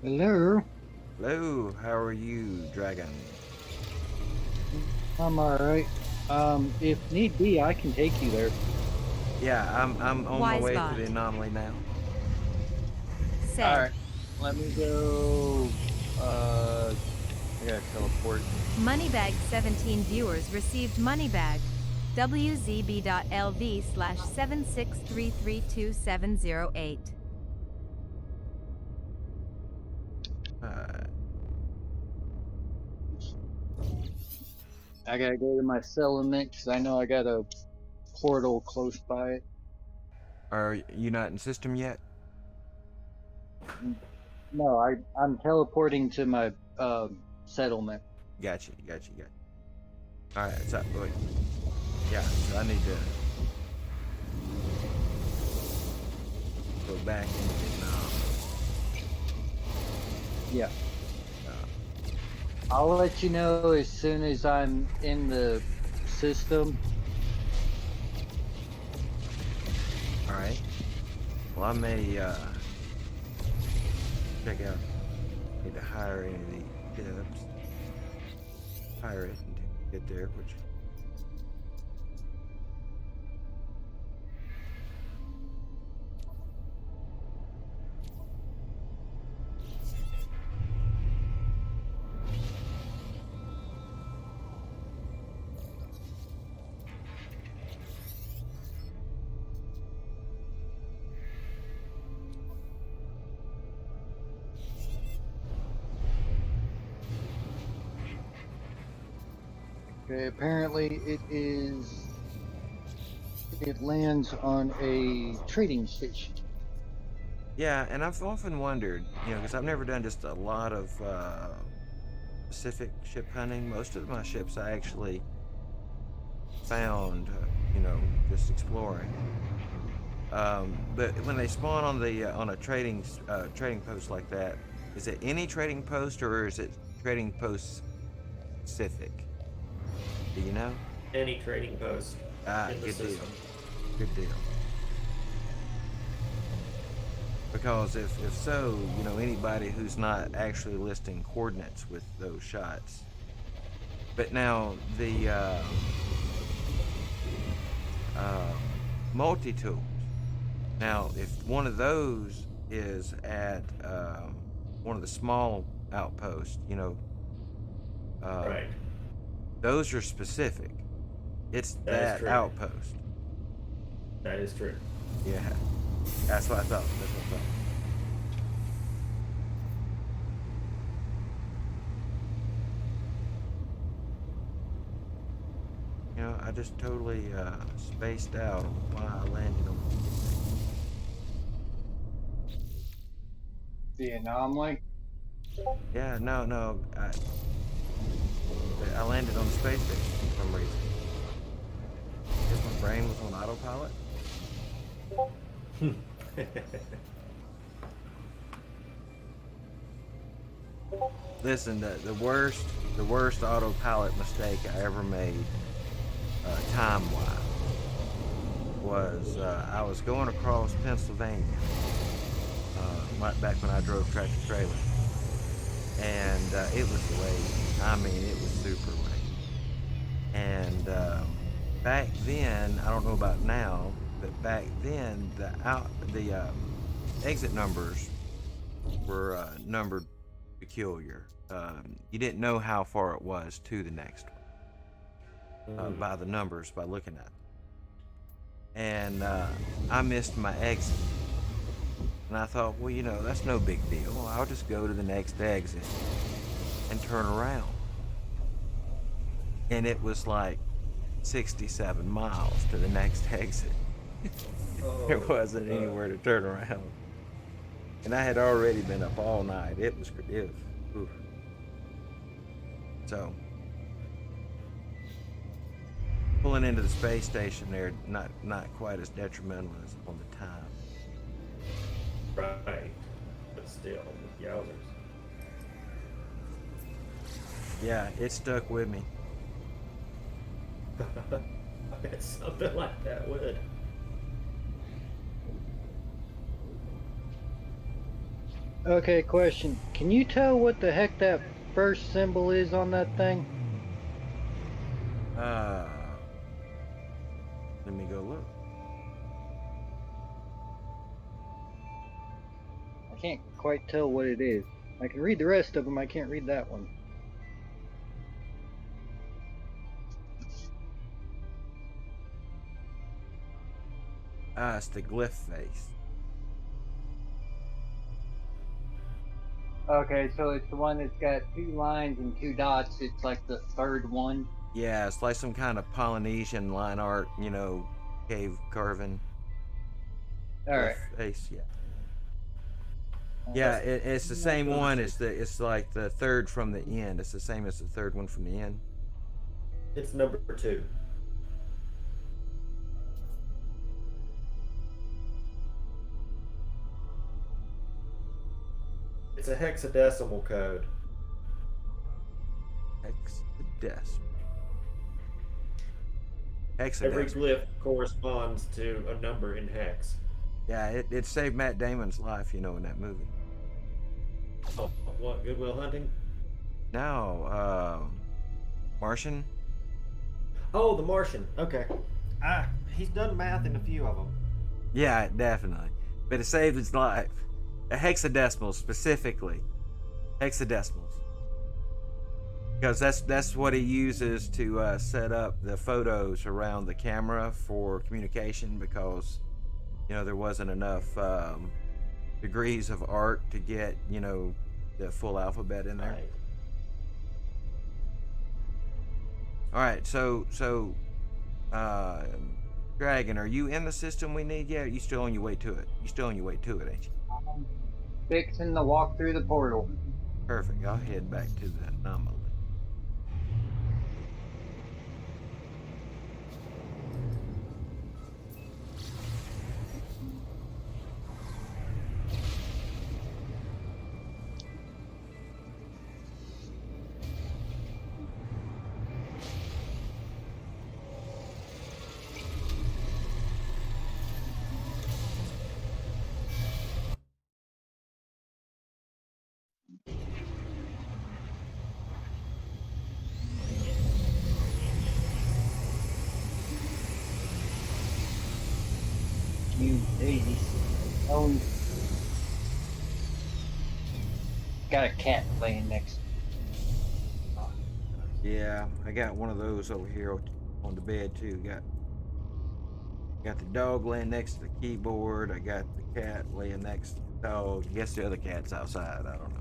Hello, Hello, how are you, Dragon? I'm alright. If need be, I can take you there. Yeah, I'm on my way to Wisebot the anomaly now. said, Alright, let me go. I gotta teleport. Moneybag 17 viewers received Moneybag. WZB.LV/7633278. I gotta go to my settlement because I know I got a portal close by it. Are you not in system yet? No, I'm teleporting to my settlement. Gotcha. All right, so wait. Yeah, so I need to go back into Vietnam. Yeah. Uh, I'll let you know as soon as I'm in the system. all right. Well, I may check out. Need to hire any of these ships. Hire it until we get there, which. Okay, apparently it lands on a trading station. Yeah, and I've often wondered, because I've never done just a lot of Pacific ship hunting. Most of my ships I actually found, just exploring. But when they spawn on the on a trading post like that, is it any trading post or is it trading post specific? Do you know? Any trading post Ah, in the good deal. system. Good deal. Because if so, anybody who's not actually listing coordinates with those shots. But now the uh, multi tools. Now, if one of those is at one of the small outposts, Right. those are specific. It's That is that true. outpost. That is true. Yeah, that's what I thought. That's what I thought. I just totally spaced out on why I landed on. The anomaly. Yeah, no. I landed on the space station for some reason. I guess my brain was on autopilot. Listen, the worst autopilot mistake I ever made, time wise, was I was going across Pennsylvania, right back when I drove tractor trailer, and it was late. I mean, it was super late. And back then, I don't know about now, but back then the exit numbers were numbered peculiar. You didn't know how far it was to the next one by the numbers, by looking at it. And I missed my exit. And I thought, well, that's no big deal. I'll just go to the next exit and turn around. And it was like 67 miles to the next exit. There wasn't anywhere to turn around. And I had already been up all night. It was, oof. So pulling into the space station there, not quite as detrimental as on the time. Right. But still, yowzers. Yeah, it stuck with me. I bet something like that would. Okay, question. Can you tell what the heck that first symbol is on that thing? Uh, Let me go look. I can't quite tell what it is. I can read the rest of them. I can't read that one. It's the glyph face. Okay, so it's the one that's got 2 lines and 2 dots. It's like the third one. Yeah, it's like some kind of Polynesian line art, cave carving All glyph right. face. Yeah. Yeah, That's it's the same one. It's like the third from the end. It's the same as the third one from the end. it's number 2. It's a hexadecimal code. Hexadecimal. Every Hexadecimal. glyph corresponds to a number in hex. Yeah, it saved Matt Damon's life, in that movie. Oh, what? Goodwill Hunting? No, Martian. Oh, The Martian. Okay. He's done math in a few of them. Yeah, definitely. But it saved his life. A hexadecimal specifically. Hexadecimals. Because that's what he uses to set up the photos around the camera for communication, because there wasn't enough degrees of art to get the full alphabet in there. Right. All right, so Dragon, are you in the system we need yet? Are you still on your way to it? You still on your way to it, ain't you? I'm fixing to walk through the portal. Perfect. I'll head back to the anomaly. You daisy. Oh, got a cat laying next. Yeah, I got one of those over here on the bed too. Got the dog laying next to the keyboard. I got the cat laying next to the dog. I guess the other cat's outside. I don't know.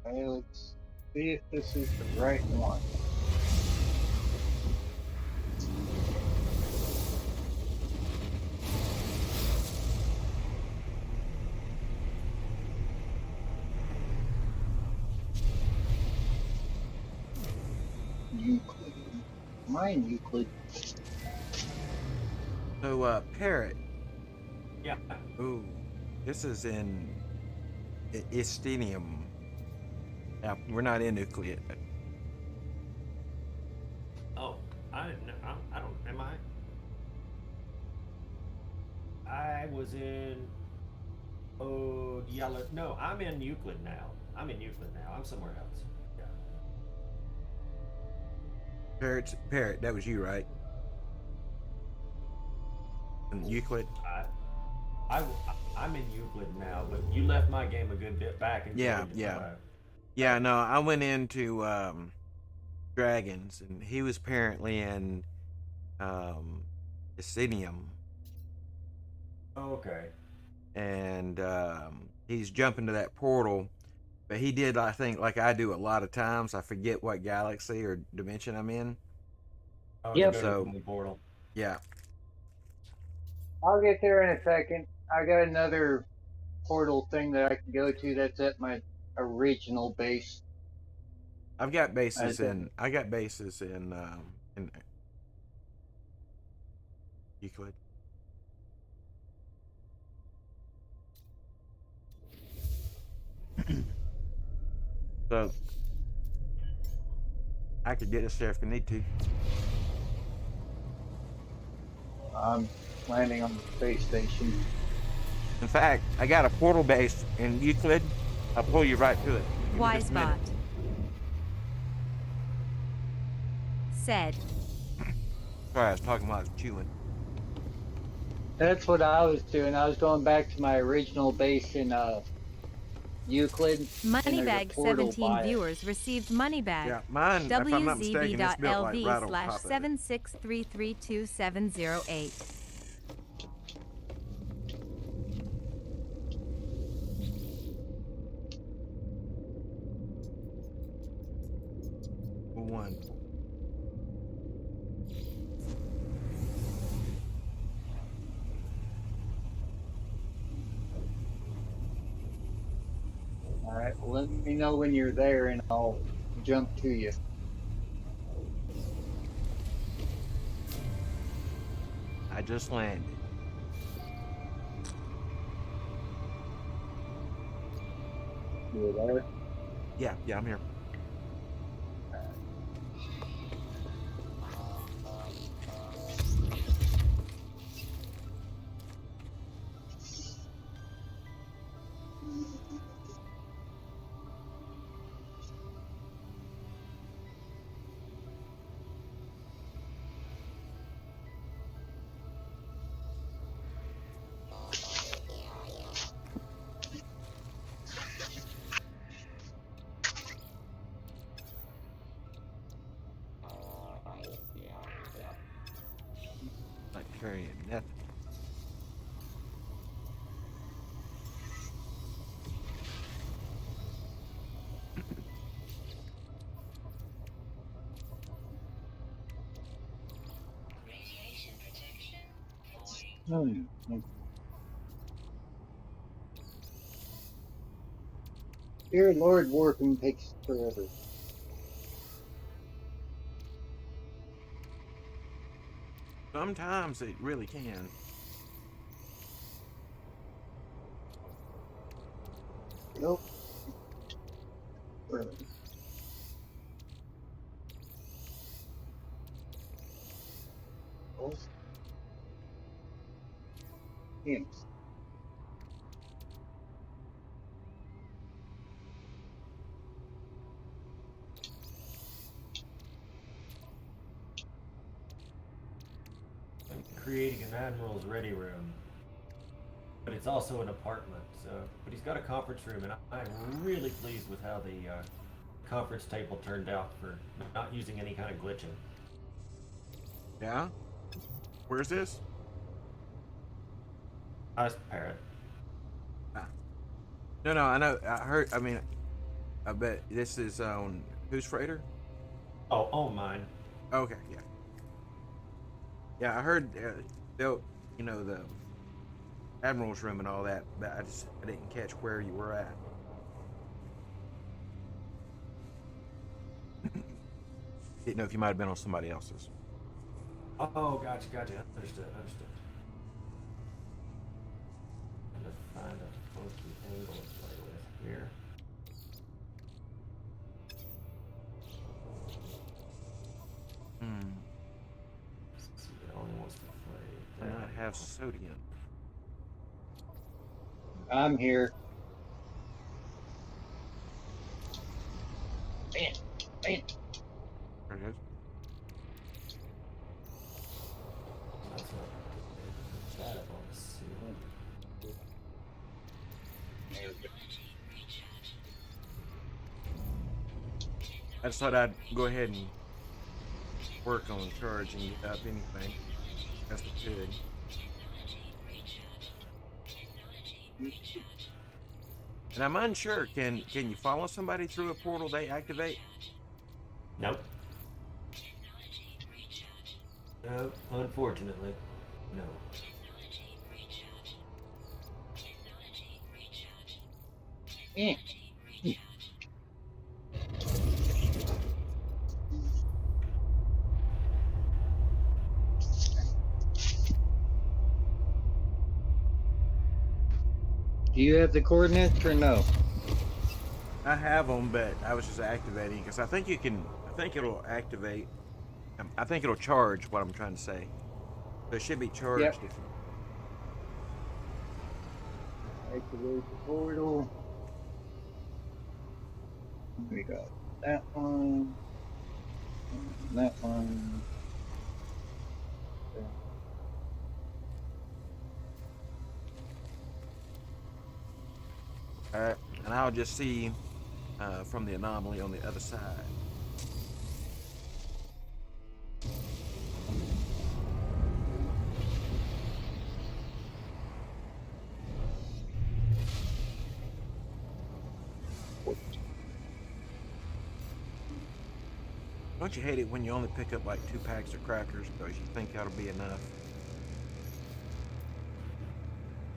Okay, let's see if this is the right one. Euclid. Mine Euclid. So, Parrot. Yeah. Ooh, this is in Istinium. Now, we're not in Euclid. Oh, I didn't know. I don't. Am I? I was in. Oh, yellow. No, I'm in Euclid now. I'm somewhere else. Yeah. Parrot, that was you, right? In Euclid? I, I'm in Euclid now, but you left my game a good bit back and Yeah, joined it, yeah. so Yeah, no, I went into Dragons, and he was apparently in Istinium. okay. And he's jumping to that portal. But he did, I think, like I do a lot of times. I forget what galaxy or dimension I'm in. Oh, to Yep. go So, to the portal. yeah, I'll get there in a second. I got another portal thing that I can go to that's at my original base. I've got bases As in, in in Euclid. So I could get us there if we need to. I'm landing on the space station. In fact, I got a portal base in Euclid. I'll pull you right to it. Give me just a minute. Wisebot. Said. Sorry, I was talking while I was chewing. That's what I was doing. I was going back to my original base in Euclid, and there's a Moneybag portal 17 by it. viewers received Moneybag. Yeah, mine, if I'm not mistaken, it's built like right on WZB.LV top of it. /763322708. One. Alright, well, let me know when you're there and I'll jump to you. I just landed. You're there? Yeah, I'm here. Not carrying nothing. Dear Lord, working takes forever. Sometimes it really can. Nope. Really. Oh, him. I'm creating an admiral's ready room, but it's also an apartment. So, but he's got a conference room, and I'm really pleased with how the conference table turned out for not using any kind of glitching. Yeah? Where's this? Nice parrot. Ah. No, I know. I mean, I bet this is on whose freighter? Oh, mine. Okay, yeah. Yeah, I heard they'll, the admiral's room and all that, but I didn't catch where you were at. Didn't know if you might have been on somebody else's. Oh, gotcha. Understood. I'm gonna find a funky angle to play with here. Hmm. Let's see, it only wants to play. Do not have sodium. I'm here. Man, man. There it is. That's not good. Chat up on the ceiling. I just thought I'd go ahead and work on charging it up anything. That's the good. And I'm unsure. Can you follow somebody through a portal they activate? Nope. No, unfortunately, no. Eh. Do you have the coordinates or no? I have them, but I was just activating because I think you can. I think it'll activate. I think it'll charge. What I'm trying to say. So it should be charged. Yep. If, Activate the portal. We got that one. And that one. and I'll just see from the anomaly on the other side. Don't you hate it when you only pick up like 2 packs of crackers because you think that'll be enough?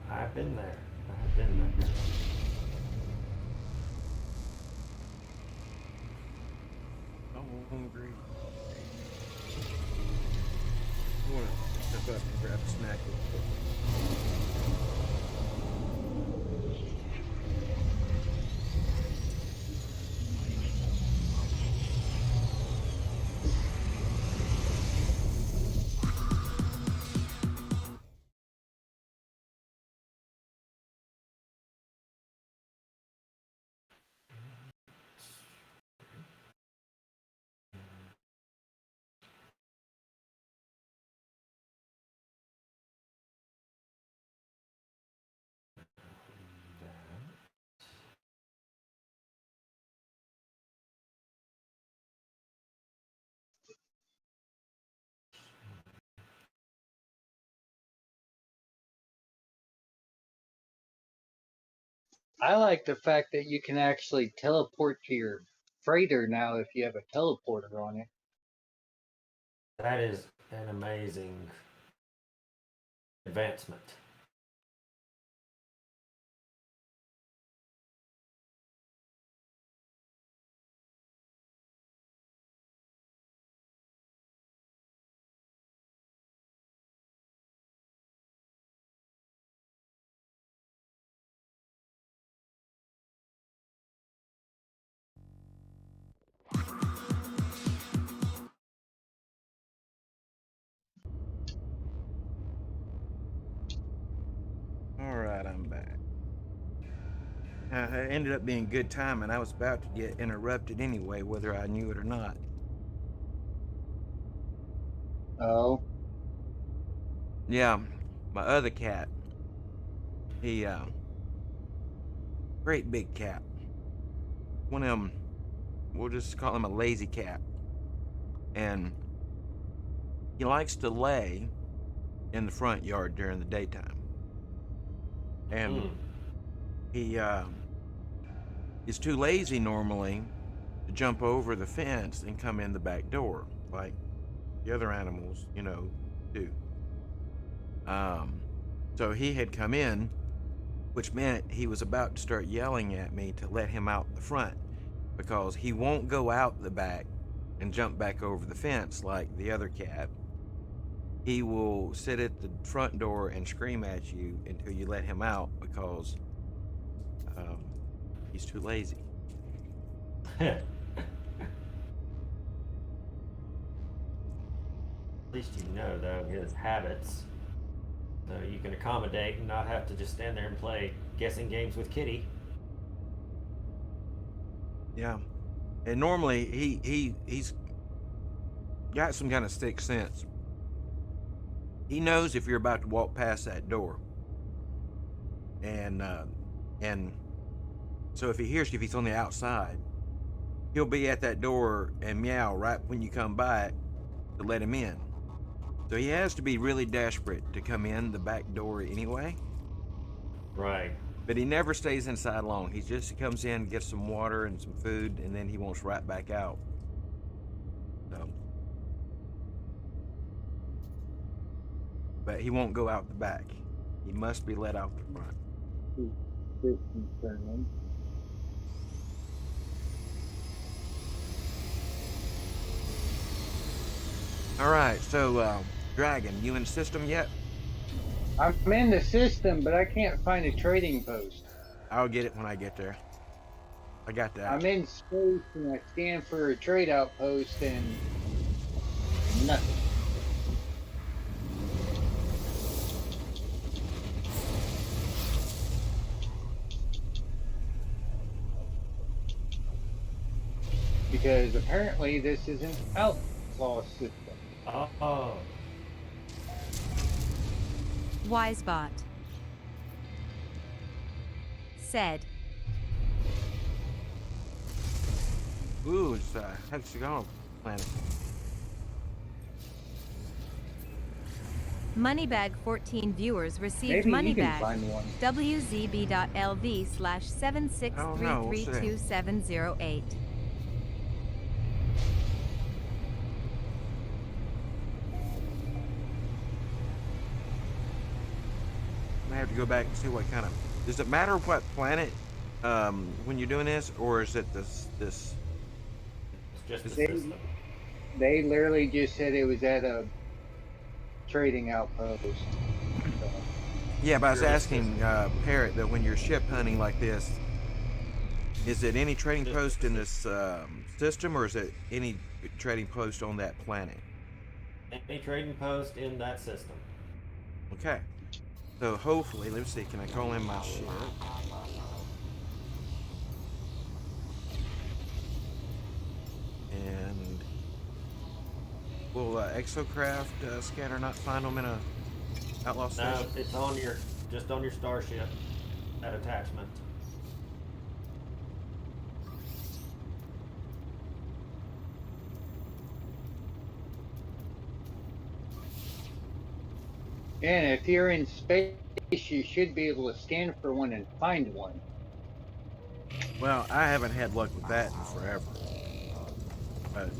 I've been there. hungry. I want to step up and grab a snack real quick. I like the fact that you can actually teleport to your freighter now if you have a teleporter on it. That is an amazing advancement. All right, I'm back. It ended up being good time, and I was about to get interrupted anyway, whether I knew it or not. Oh, Yeah, my other cat, he, great big cat. One of them, we'll just call him a lazy cat. And he likes to lay in the front yard during the daytime. And he, is too lazy normally to jump over the fence and come in the back door, like the other animals, do. So he had come in, which meant he was about to start yelling at me to let him out the front because he won't go out the back and jump back over the fence like the other cat. He will sit at the front door and scream at you until you let him out because he's too lazy. At least you know, though, his habits. So you can accommodate and not have to just stand there and play guessing games with Kitty. Yeah. And normally he's got some kind of sixth sense. He knows if you're about to walk past that door. And so if he hears you, if he's on the outside, he'll be at that door and meow right when you come by it to let him in. So he has to be really desperate to come in the back door anyway. Right. But he never stays inside long. He just comes in, gets some water and some food, and then he wants right back out. So, but he won't go out the back. He must be let out the front. this concern. All right, so Dragon, you in the system yet? I'm in the system, but I can't find a trading post. I'll get it when I get there. I got that. I'm in space and I scan for a trade outpost and nothing. Because apparently this is an outlaw system. Oh. Wisebot said, Ooh, it's hexagonal planet. Moneybag 14 viewers received Maybe you can Moneybag find one. WZB.LV/7633278. I have to go back and see what kind of. Does it matter what planet when you're doing this, or is it this? Just the Is- They system. they literally just said it was at a trading outpost. So Yeah, but I was Purely asking system. Parrot that when you're ship hunting like this, is it any trading Just post the in system. this system, or is it any trading post on that planet? Any trading post in that system. Okay. So hopefully, let me see. Can I call in my ship? And will exocraft scanner not find them in a outlaw No, station? it's on your just on your starship. That attachment. and if you're in space, you should be able to scan for one and find one. Well, I haven't had luck with that in forever.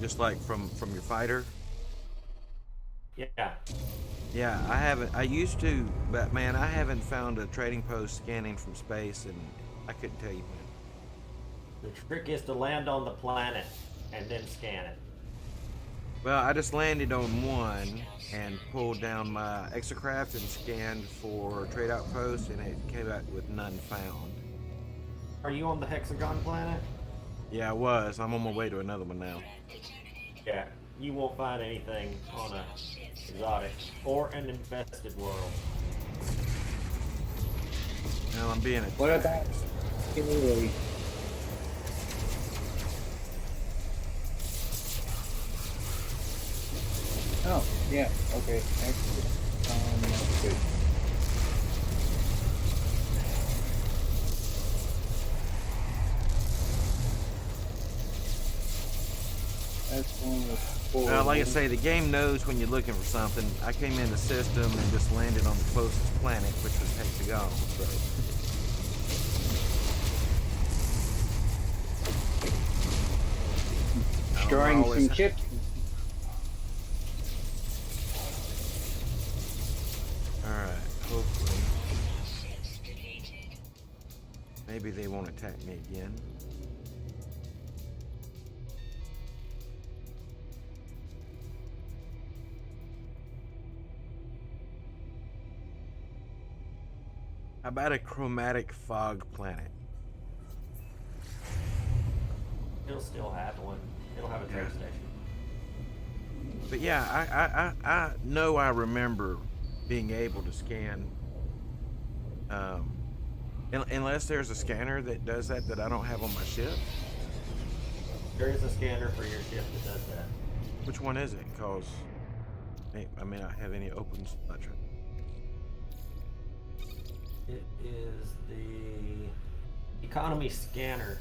Just like from your fighter. Yeah. Yeah, I haven't. I used to, but man, I haven't found a trading post scanning from space, and I couldn't tell you when. The trick is to land on the planet and then scan it. Well, I just landed on one and pulled down my exocraft and scanned for trade outposts, and it came out with none found. Are you on the hexagon planet? Yeah, I was. I'm on my way to another one now. Yeah. You won't find anything on a exotic or an infested world. Now I'm being What attacked. about Italy? Oh, yeah, okay, excellent. That's good. That's one with four. Like I say, the game knows when you're looking for something. I came in the system and just landed on the closest planet, which was Hexagon. So I don't Destroying always some ships. All right, hopefully. Maybe they won't attack me again. How about a chromatic fog planet? It'll still have one. It'll have a trade Yeah. station. But yeah, I know I remember being able to scan. Um, unless there's a scanner that does that I don't have on my ship. There is a scanner for your ship that does that. Which one is it? Cause I may not have any open spectrum. It is the economy scanner.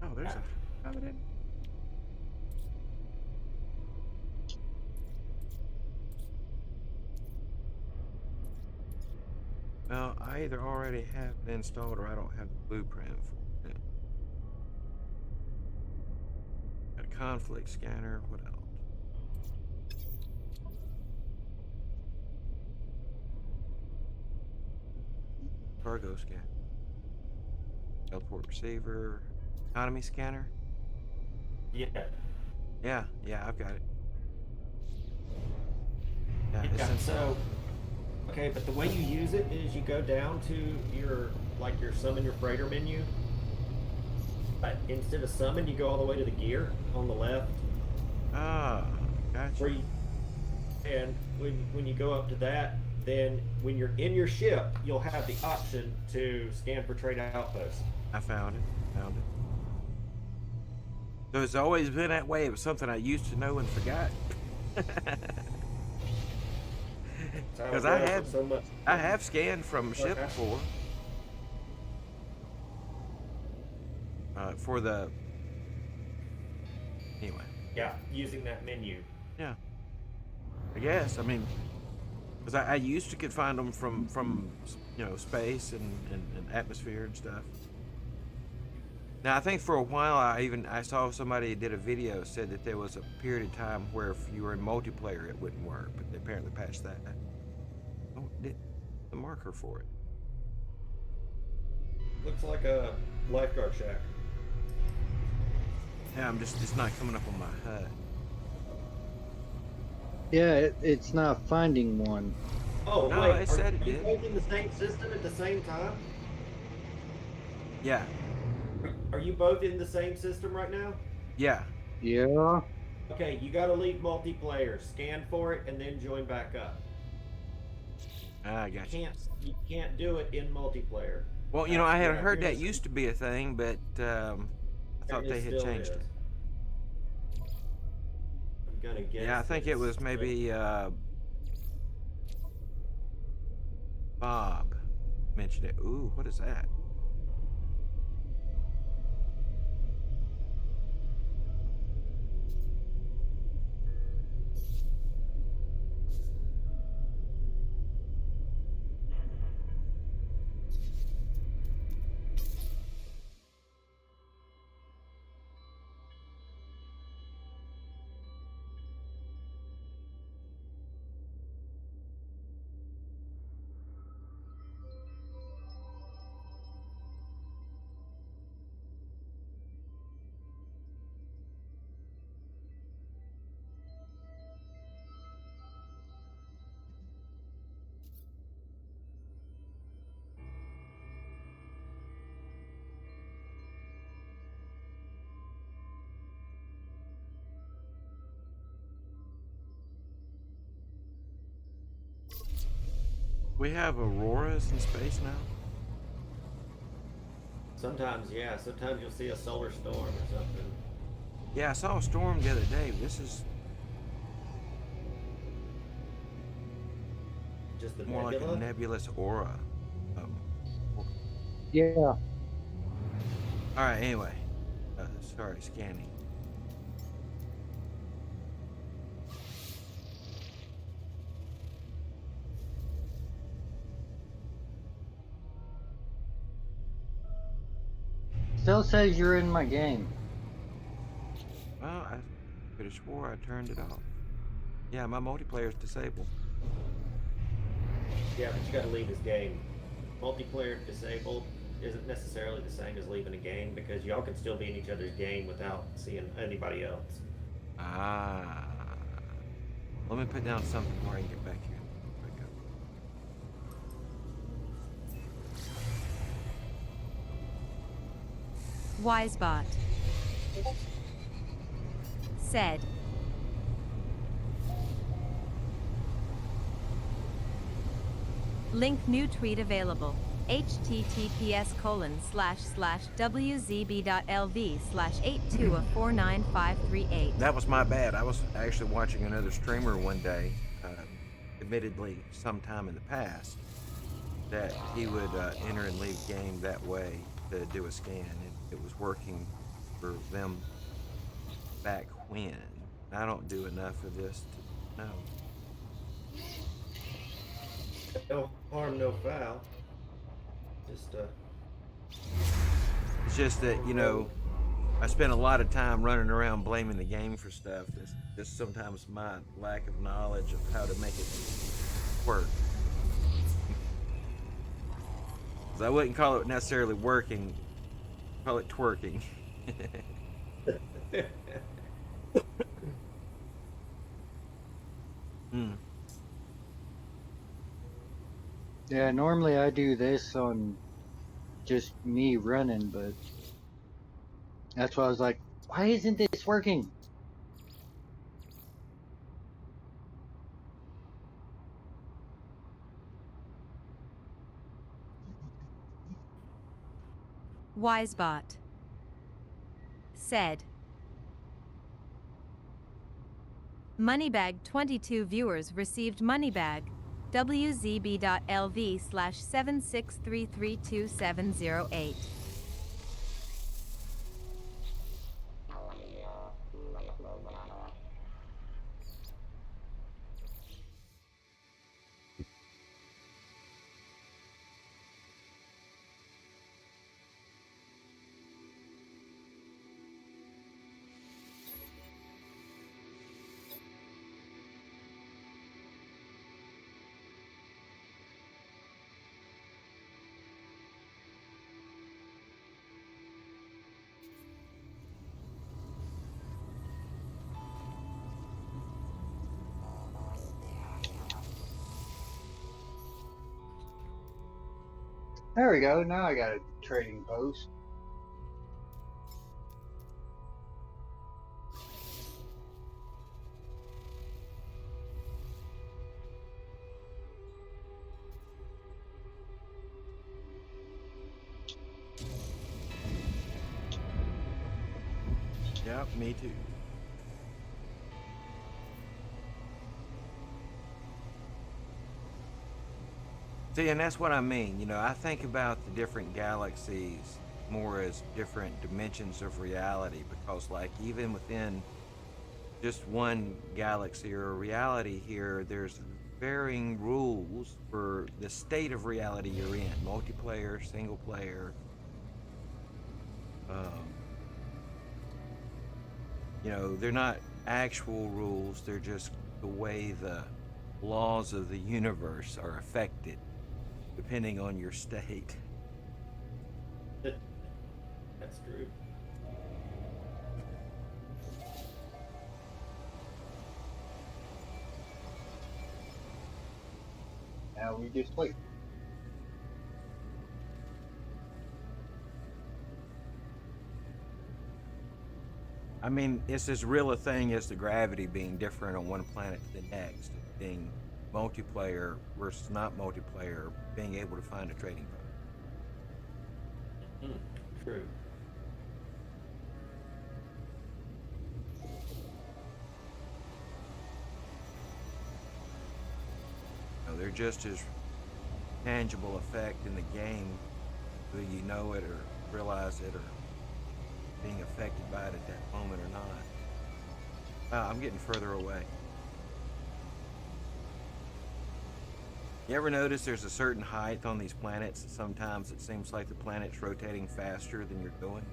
Oh, there's a. Oh, it didn't. Well, I either already have it installed or I don't have the blueprint for it. Got a conflict scanner. What else? Cargo scanner. Teleport receiver. Economy scanner. Yeah. Yeah, I've got it. Yeah, it's Yeah. in. So, okay, but the way you use it is you go down to your summon your freighter menu. But instead of summon, you go all the way to the gear on the left. Ah, gotcha. Where you, and when you go up to that, then when you're in your ship, you'll have the option to scan for trade outposts. I found it. Found it. So it's always been that way. It was something I used to know and forgot. Because So much. I have scanned from a ship Okay. before. For the anyway, Yeah, using that menu. yeah. I guess. I mean, because I used to could find them from space and atmosphere and stuff. Now I think for a while I saw somebody did a video said that there was a period of time where if you were in multiplayer it wouldn't work, but they apparently patched that. Oh, the marker for it. Looks like a lifeguard shack. Yeah, it's not coming up on my HUD. Yeah, it's not finding one. Oh, No, wait. it Are said it you did. both in the same system at the same time? Yeah, Are you both in the same system right now? yeah. Yeah. Okay, you gotta leave multiplayer, scan for it, and then join back up. I You got you. can't do it in multiplayer. Well, I had heard that used to be a thing, but I thought Apparently they had still changed is. it. I'm gonna Yeah, guess I think that it it's was maybe Bob mentioned it. Ooh, what is that? We have auroras in space now. sometimes, yeah. Sometimes you'll see a solar storm or something. Yeah, I saw a storm the other day. This is Just the more like a nebula. nebulous aura. Um, Yeah. all right. Anyway, sorry, scanning. Still says you're in my game. Well, I could have swore I turned it off. Yeah, my multiplayer's disabled. Yeah, but you gotta leave this game. Multiplayer disabled isn't necessarily the same as leaving a game because y'all can still be in each other's game without seeing anybody else. Ah. Let me put down something before I can get back here. Back Wisebot said, link new tweet available. https://wzb.lv/82495338. That was my bad. I was actually watching another streamer one day, admittedly sometime in the past, that he would enter and leave game that way to do a scan, and it was working for them back when. I don't do enough of this to know. No harm, no foul. Just It's just that, I spend a lot of time running around blaming the game for stuff. That's just sometimes my lack of knowledge of how to make it work. Because I wouldn't call it necessarily working, call it twerking. Mm. Yeah, normally I do this on just me running, but that's why I was like, why isn't this working? Wisebot said, Moneybag 22 viewers received Moneybag WZB.LV/7633278. There we go. Now I got a trading post. Yep, me too. See, and that's what I mean. You know, I think about the different galaxies more as different dimensions of reality because, like, even within just one galaxy or reality here, there's varying rules for the state of reality you're in multiplayer, single player. Um, you know, they're not actual rules, they're just the way the laws of the universe are affected depending on your state. That's true. Now we just wait. I mean, it's as real a thing as the gravity being different on one planet to the next, being multiplayer versus not multiplayer, being able to find a trading post. True. You know, they're just as tangible effect in the game, whether you know it or realize it or being affected by it at that moment or not. Wow, I'm getting further away. You ever notice there's a certain height on these planets? Sometimes it seems like the planet's rotating faster than you're going.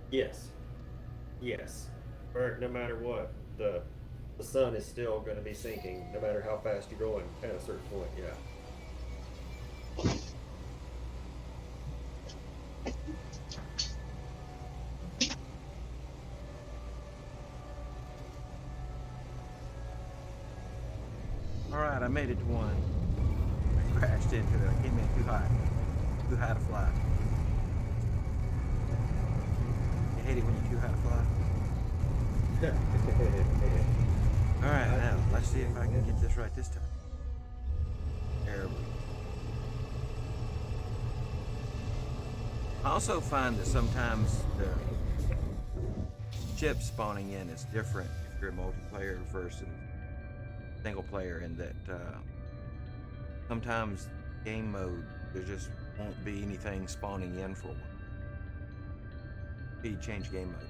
Yes. Yes. Or no matter what, the sun is still going to be sinking, no matter how fast you're going at a certain point. Yeah. Alright, I made it to one. I crashed into it. I came in too high. Too high to fly. You hate it when you're too high to fly? Alright, now, let's see if I can get this right this time. There we go. I also find that sometimes the ship spawning in is different if you're a multiplayer versus single player, in that sometimes game mode there just won't be anything spawning in for a while. You change game mode.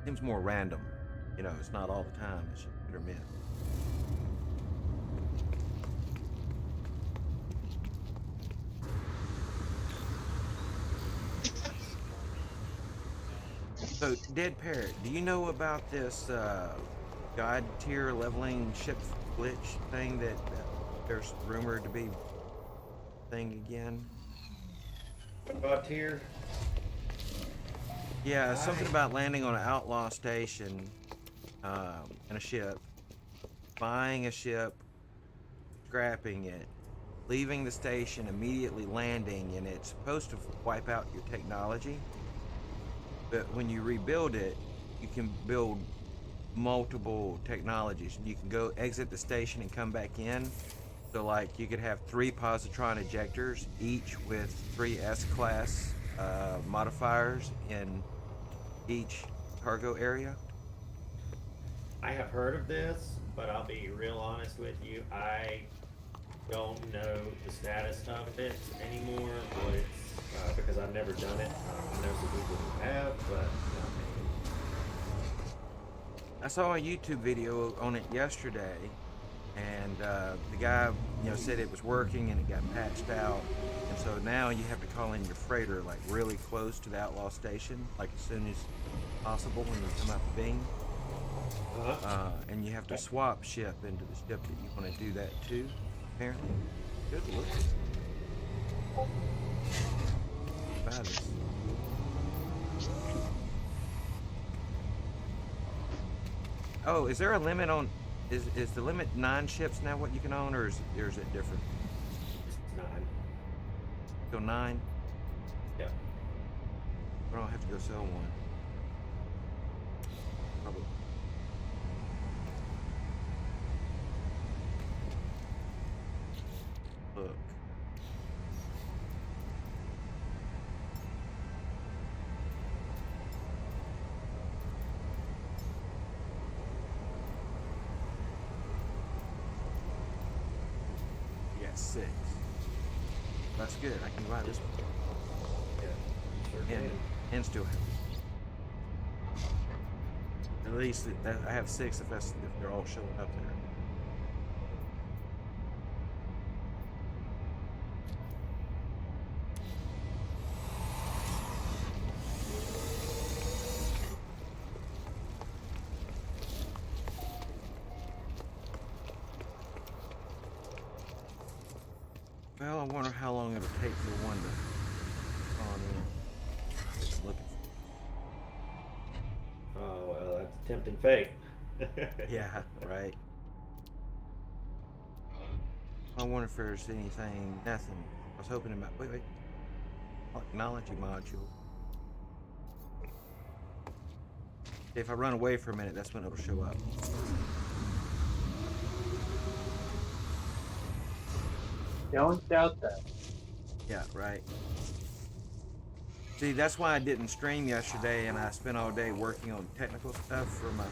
Seems more random. You know, it's not all the time. It's just hit or miss. So, Dead Parrot, do you know about this God tier leveling ship glitch thing that there's rumored to be thing again? God tier. Yeah, something about landing on an outlaw station in a ship, buying a ship, scrapping it, leaving the station, immediately landing, and it's supposed to wipe out your technology. But when you rebuild it, you can build multiple technologies. You can go exit the station and come back in. So, like, you could have 3 positron ejectors, each with 3 S-class modifiers in each cargo area. I have heard of this, but I'll be real honest with you. I don't know the status of it anymore. What it's because I've never done it. I know some people who have, but I saw a YouTube video on it yesterday, and the guy, said it was working and it got patched out, and so now you have to call in your freighter like really close to the outlaw station, like as soon as possible when you come out the beam, and you have to swap ship into the ship that you want to do that to. Apparently, good look. Buy this. Oh, is there a limit on? Is the limit 9 ships now? What you can own, or is it different? It's 9. Still 9. Yeah. I don't have to go sell one. Probably. Look. You got 6. That's good. I can buy this one. Yeah. You sure And, can. and still have. At least I have 6 if they're all showing up there. Well, I wonder how long it'll take for one to spawn in. It's looking Oh, well, that's tempting fate. for. Yeah, right. I wonder if there's anything. Nothing. I was hoping about. Wait. Technology module. If I run away for a minute, that's when it'll show up. Don't doubt that. Yeah, right. See, that's why I didn't stream yesterday, and I spent all day working on technical stuff for my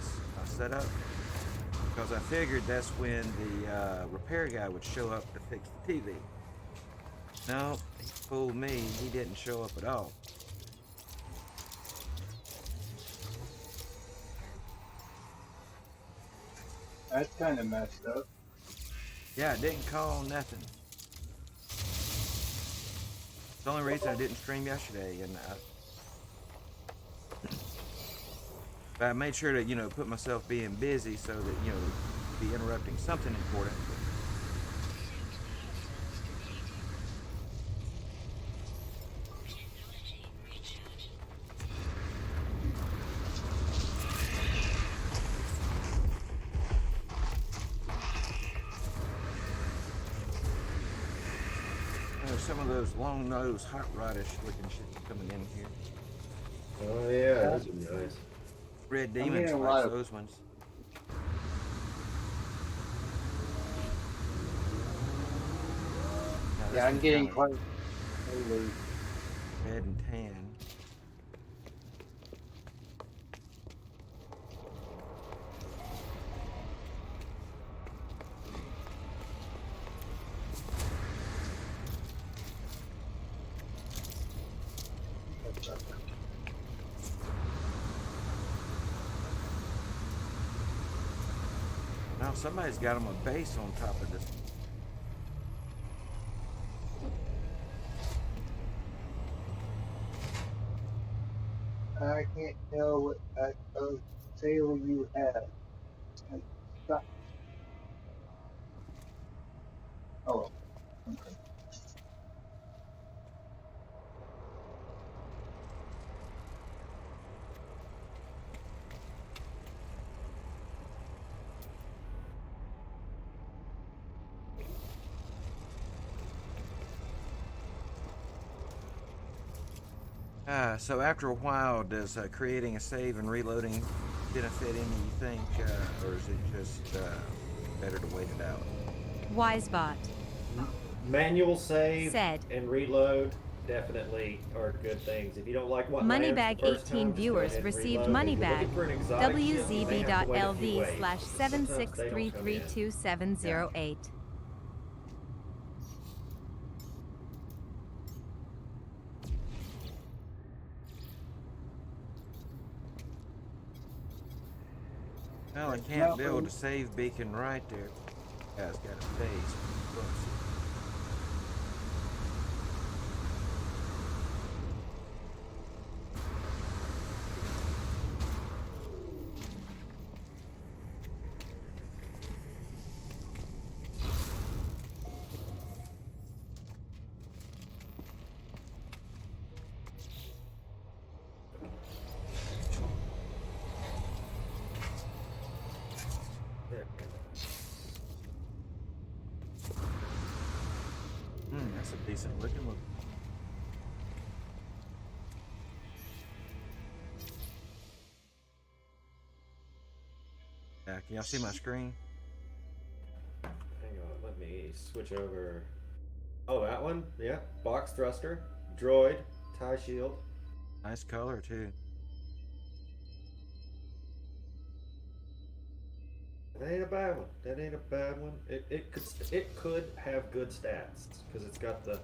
setup. Because I figured that's when the repair guy would show up to fix the TV. No, he fooled me. He didn't show up at all. That's kind of messed up. Yeah, it didn't call nothing. It's the only reason I didn't stream yesterday, and but I made sure to, put myself being busy so that, be interrupting something important. There's some of those long-nosed, hot rodish looking shit coming in here. Oh, yeah, those are nice. Red I'm Demons getting a like lot of- those ones. Now, this Yeah, I'm one's getting kinda quite. red and tan. Now somebody's got them a base on top of this. I can't tell what type of sail you have. And stop. Oh, okay. So after a while, does creating a save and reloading benefit any, you think, or is it just better to wait it out? Wisebot. Manual save Said. and reload definitely are good things. If you don't like what lands Moneybag the first 18 time, just go viewers ahead and received reload. If you're Moneybag. looking for an exotic ship, you may have to wait a few waves. Sometimes they don't come in. WZB.LV/7633278. Well, I There's can't build nothing. a save beacon right there. Guy's got a base. Close. That's a decent looking one. Yeah, can y'all see my screen? Hang on, let me switch over. Oh, that one? Yeah. Box thruster, droid, tie shield. Nice color too. That ain't a bad one. That ain't a bad one. It could have good stats because it's got the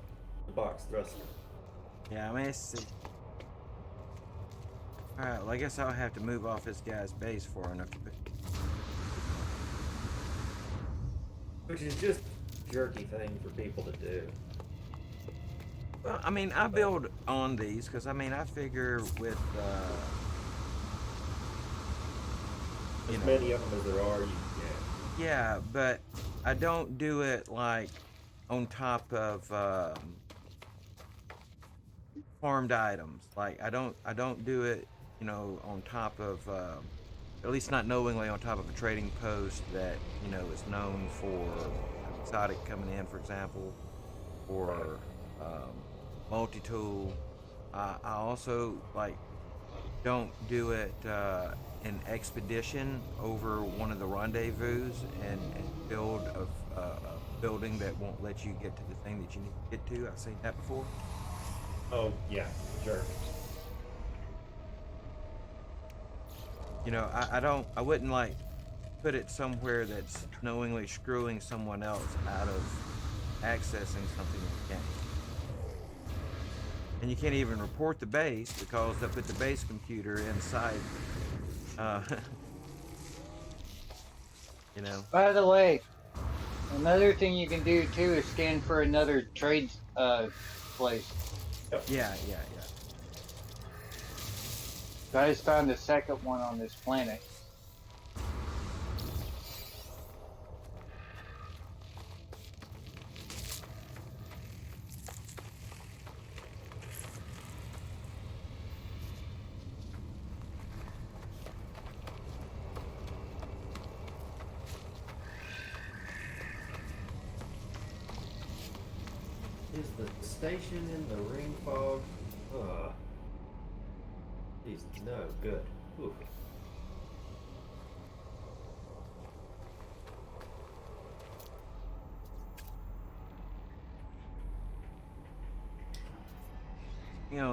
box thruster. Yeah, I mean, it's. Alright, well, I guess I'll have to move off this guy's base for enough to put. Which is just a jerky thing for people to do. Well, I mean, I build on these because I mean, I figure with As many of them as there are, you can yeah, but I don't do it like on top of farmed items. Like I don't do it, on top of at least not knowingly on top of a trading post that is known for exotic coming in, for example, or multi-tool. I also like don't do it in expedition over one of the rendezvous and build a building that won't let you get to the thing that you need to get to. I've seen that before. Oh, yeah, jerk. I wouldn't like put it somewhere that's knowingly screwing someone else out of accessing something in the game. And you can't even report the base because they put the base computer inside. Uh, By the way, another thing you can do too is scan for another trade place. Yeah. So I just found the second one on this planet. Is the station in the ring fog? He's no good. Oof.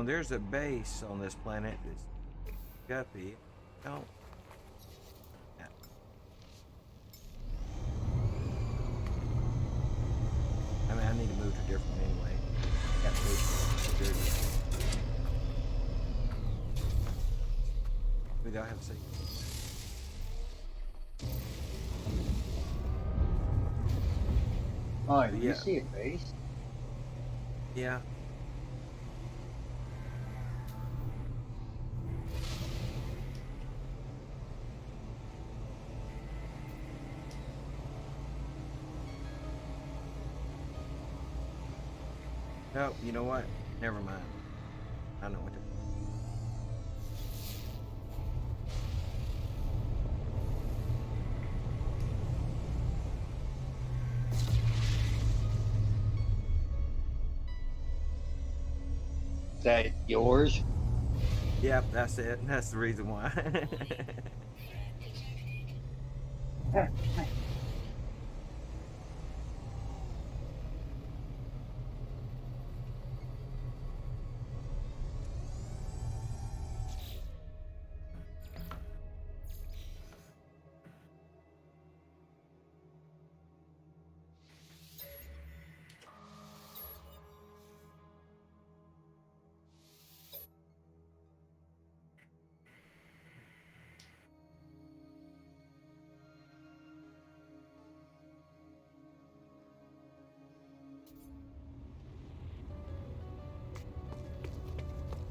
There's a base on this planet that's guppy. Don't. Yeah. I mean, I need to move to a different one anyway. Got base. Maybe I'll have to say. Oh, do Yeah. you see a base? Yeah. No, you know what? Never mind. I know what to. Is that yours? Yep, that's it. That's the reason why.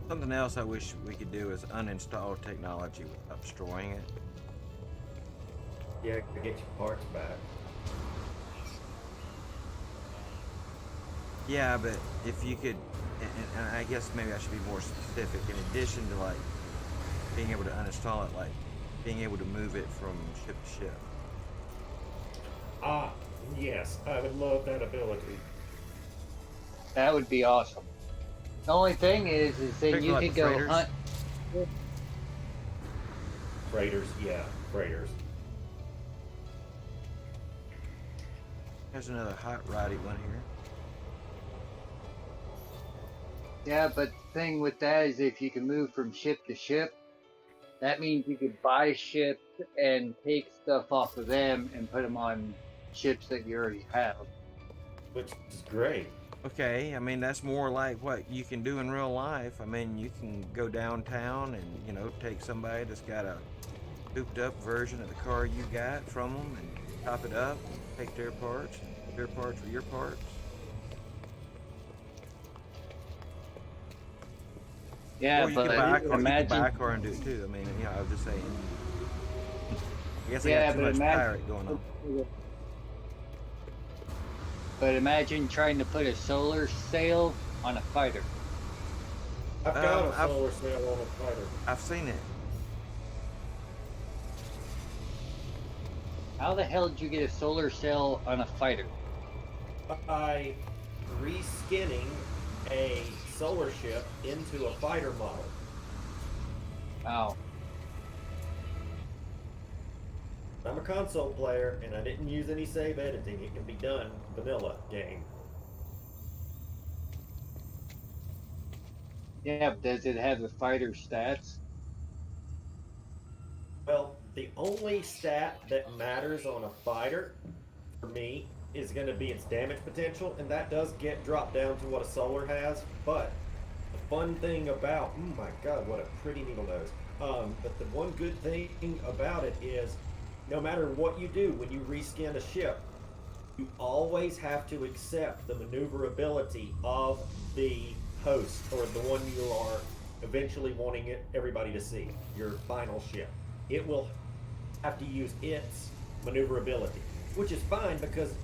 Something else I wish we could do is uninstall technology without destroying it. Yeah, to get your parts back. Yeah, but if you could, and I guess maybe I should be more specific. In addition to like being able to uninstall it, like being able to move it from ship to ship. Ah, yes, I would love that ability. That would be awesome. The only thing is then Pick you like could the go freighters. hunt. Freighters, yeah, freighters. There's another hot roddy one here. Yeah, but the thing with that is if you can move from ship to ship, that means you could buy ships and take stuff off of them and put them on ships that you already have. Which is great. Okay, I mean that's more like what you can do in real life. I mean you can go downtown and take somebody that's got a souped up version of the car you got from them and top it up and take their parts and their parts for your parts. Yeah, Or you could but buy a car. You could buy imagine. a car and do it too. I mean, I was just saying. I guess I got Yeah, too but much imagine. pirate going on. But imagine trying to put a solar sail on a fighter. I've got a I've solar sail on a fighter. I've seen it. How the hell did you get a solar sail on a fighter? By reskinning a solar ship into a fighter model. Wow. I'm a console player, and I didn't use any save editing. It can be done vanilla game. Yeah, but does it have the fighter stats? Well, the only stat that matters on a fighter, for me, is going to be its damage potential, and that does get dropped down to what a solar has. But the fun thing about, oh my god, what a pretty needle nose. But the one good thing about it is, no matter what you do when you reskin a ship, you always have to accept the maneuverability of the host, or the one you are eventually wanting everybody to see, your final ship. It will have to use its maneuverability, which is fine because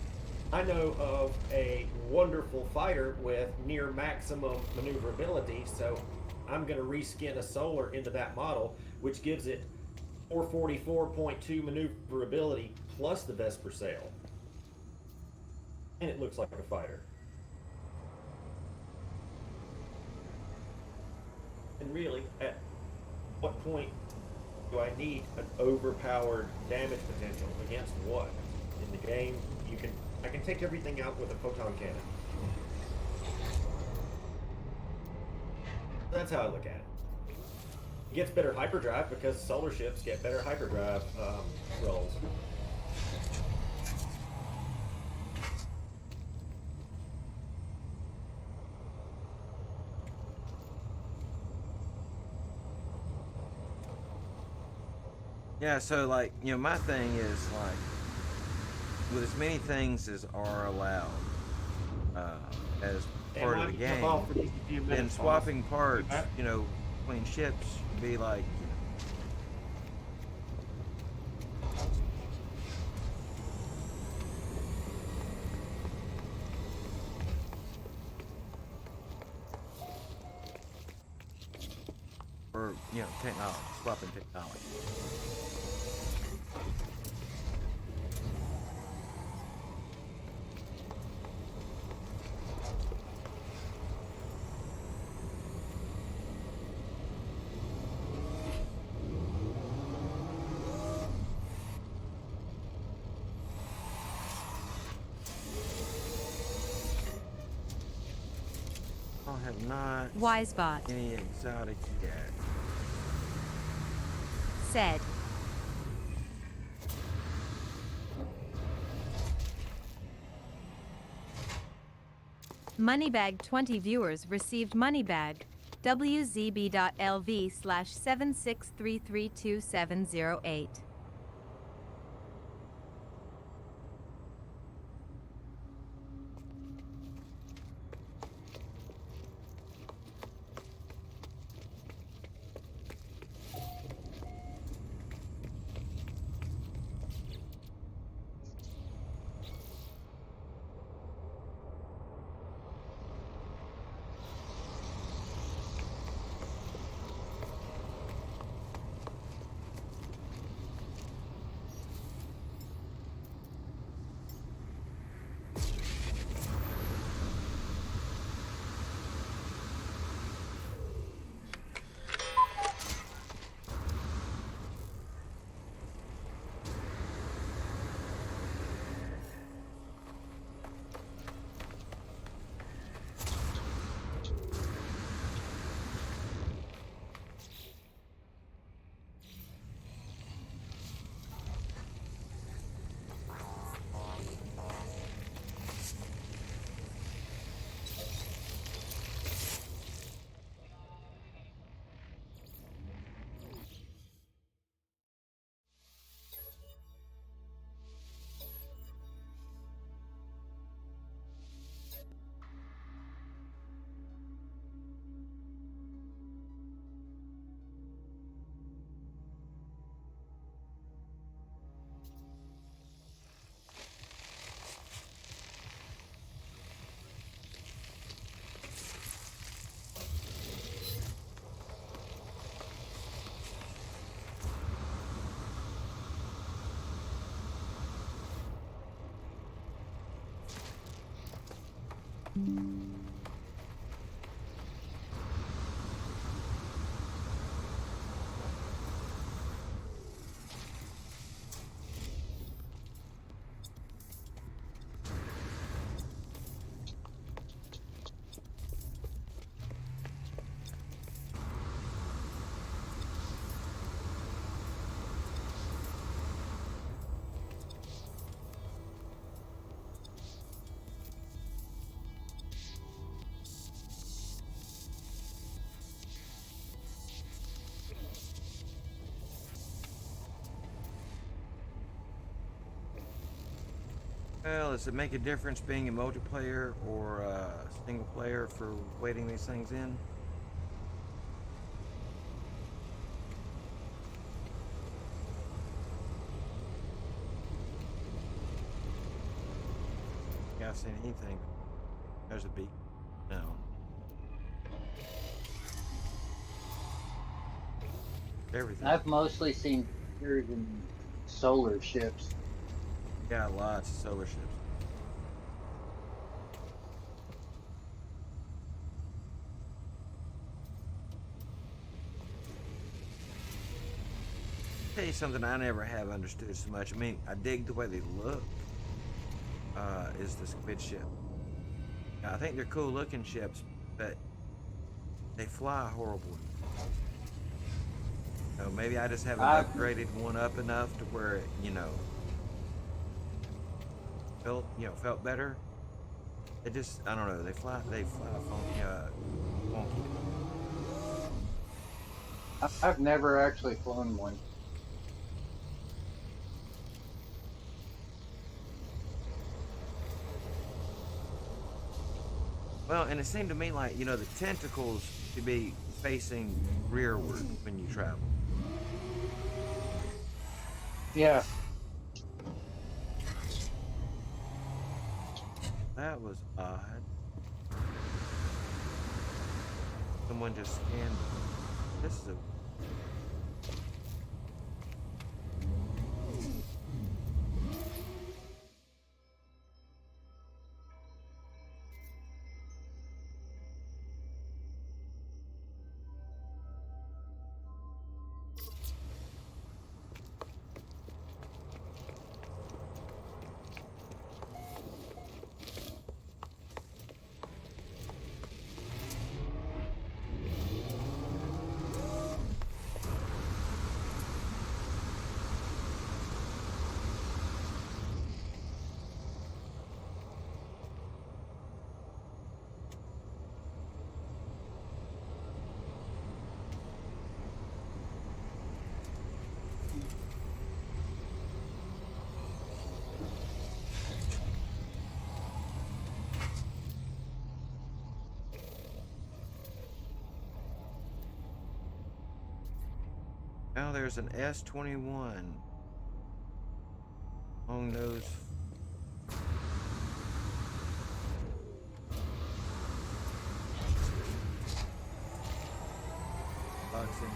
I know of a wonderful fighter with near maximum maneuverability, so I'm going to reskin a solar into that model, which gives it 444.2 maneuverability plus the best per sail. And it looks like a fighter. And really, at what point do I need an overpowered damage potential against what? In the game, I can take everything out with a photon cannon. That's how I look at it. It gets better hyperdrive because solar ships get better hyperdrive rolls. Yeah, so like my thing is like with as many things as are allowed as part of the game, then swapping parts, between ships should be like, or technology, swapping technology. I have not Wisebot any exotic yet. said. Moneybag 20 viewers received Moneybag. WZB.LV/7633278. Well, does it make a difference being a multiplayer or single player for waiting these things in? Yeah, I've seen anything. There's a beat. No. Everything. I've mostly seen pictures in solar ships. Yeah, lots of solar ships. Tell you something I never have understood so much. I mean, I dig the way they look. Is the squid ship? I think they're cool looking ships, but they fly horribly. So maybe I just haven't I've upgraded one up enough to where it, felt better. It just, I don't know. They fly funky. I've never actually flown one. Well, and it seemed to me like the tentacles should be facing rearward when you travel. Yeah, That was odd. Someone just scanned. This is a. Now there's an S-21 on those. Boxing.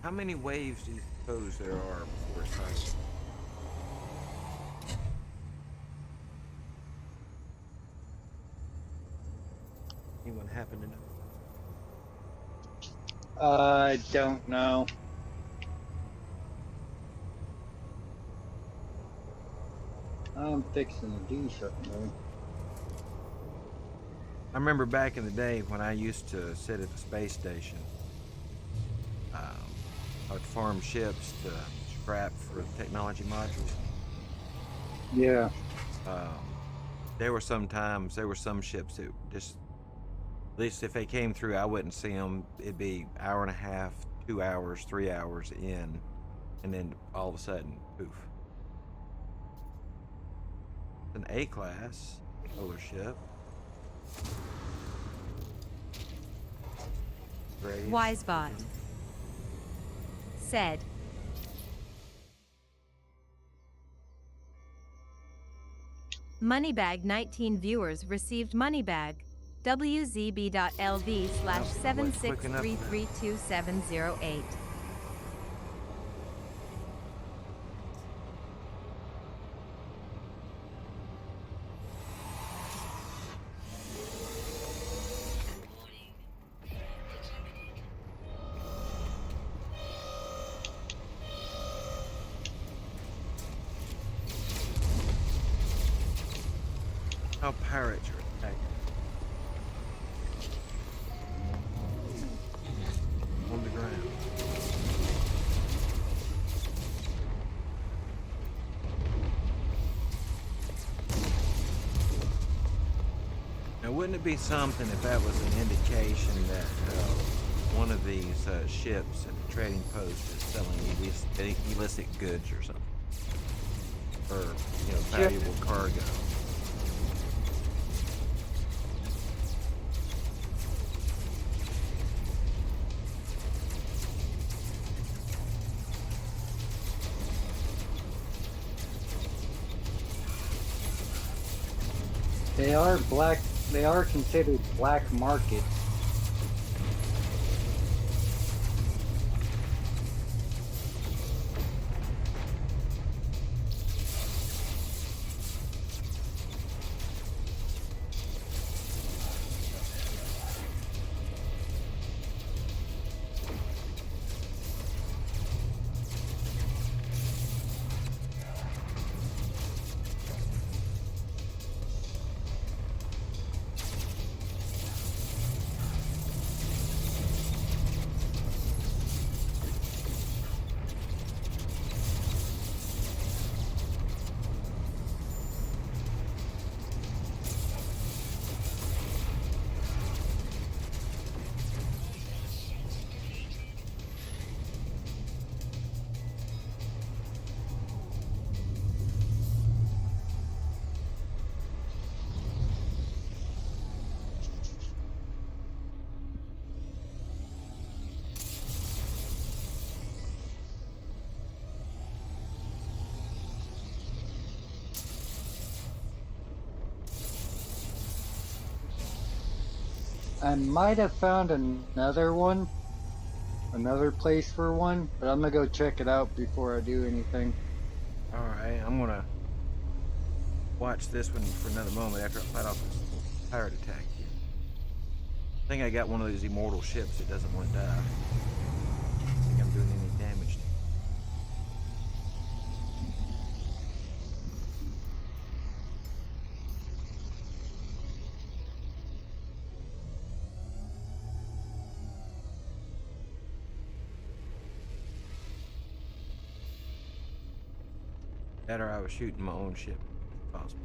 How many waves do you suppose there are before it cycles? Anyone happen to know? I don't know. I'm fixing to do something though. I remember back in the day when I used to sit at the space station. I would farm ships to scrap for the technology modules. Yeah. There were some ships that just, at least if they came through, I wouldn't see them. It'd be hour and a half, 2 hours, 3 hours in, and then all of a sudden, poof. It's an A class solar ship. Graves. Wisebot said, Moneybag 19 viewers received Moneybag. WZB.LV/76332708. How pirates are attacking on the ground. Now, wouldn't it be something if that was an indication that one of these ships at the trading post is selling illicit goods or something, or valuable cargo? They are black. They are considered black market. I might have found another one, another place for one, but I'm gonna go check it out before I do anything. All right, I'm gonna watch this one for another moment after I fight off this pirate attack here. I think I got one of those immortal ships that doesn't want to die. I think I'm doing any damage to it. That or I was shooting my own ship. It's possible.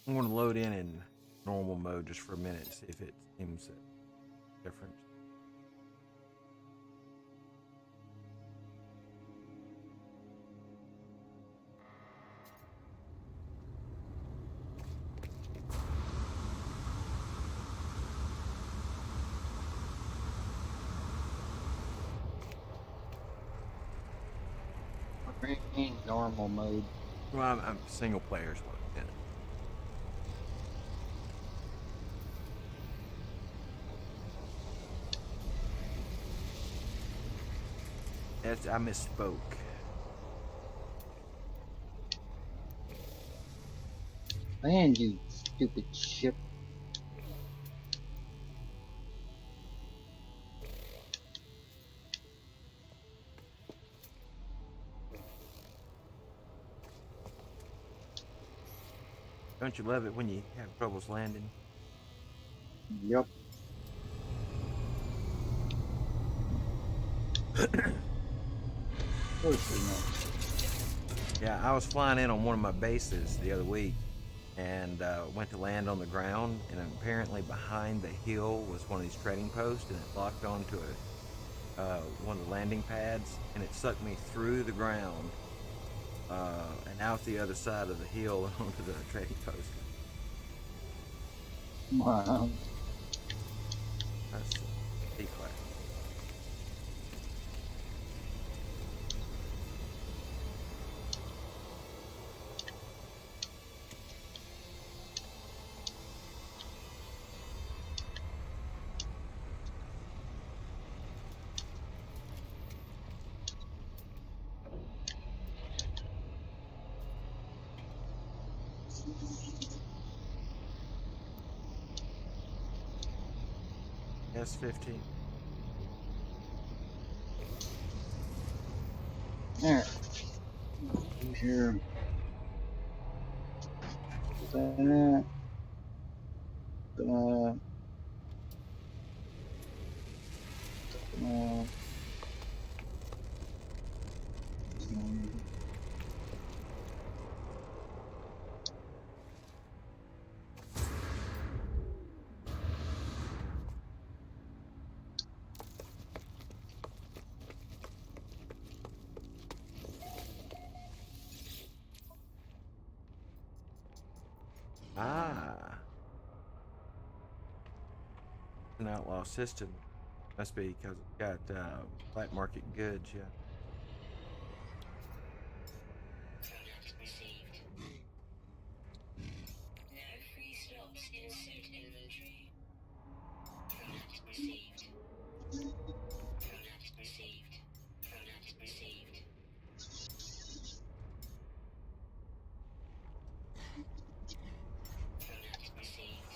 I'm going to load in normal mode just for a minute and see if it seems different. in normal mode. Well, I'm single player is what I'm in. I misspoke. Man, you stupid ship. Don't you love it when you have troubles landing? Yep. Of course we know. Yeah, I was flying in on one of my bases the other week and went to land on the ground, and apparently behind the hill was one of these trading posts, and it locked onto one of the landing pads, and it sucked me through the ground and out the other side of the hill and onto the trading post. Wow. That's C class. S-15. There. Here. That. Uh, Ah, an outlaw system. Must be because it's got black market goods, yeah. Product received. No free slots in suit inventory. Product received. Product received. Product received. Product received.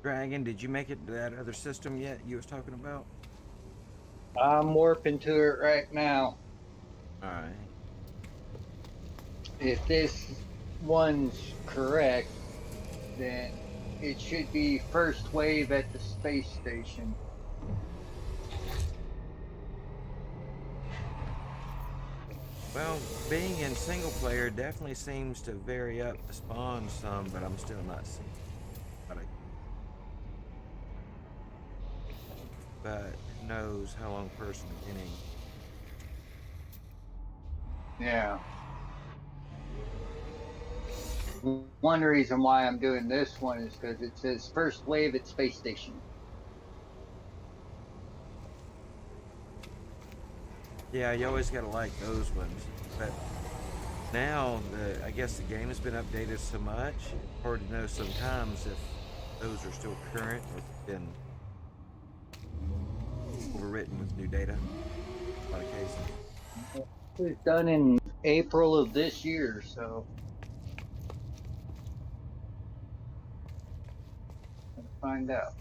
Dragon, did you make it to that other system yet you was talking about? I'm warping to it right now. All right. If this one's correct, then it should be first wave at the space station. Well, being in single player definitely seems to vary up the spawn some, but I'm still not seeing how to. But who knows how long person beginning. Yeah. One reason why I'm doing this one is because it says first wave at space station. Yeah, you always gotta like those ones. But now, I guess the game has been updated so much, it's hard to know sometimes if those are still current or if they've been overwritten with new data. In a lot of cases. It was done in April of this year, so find out.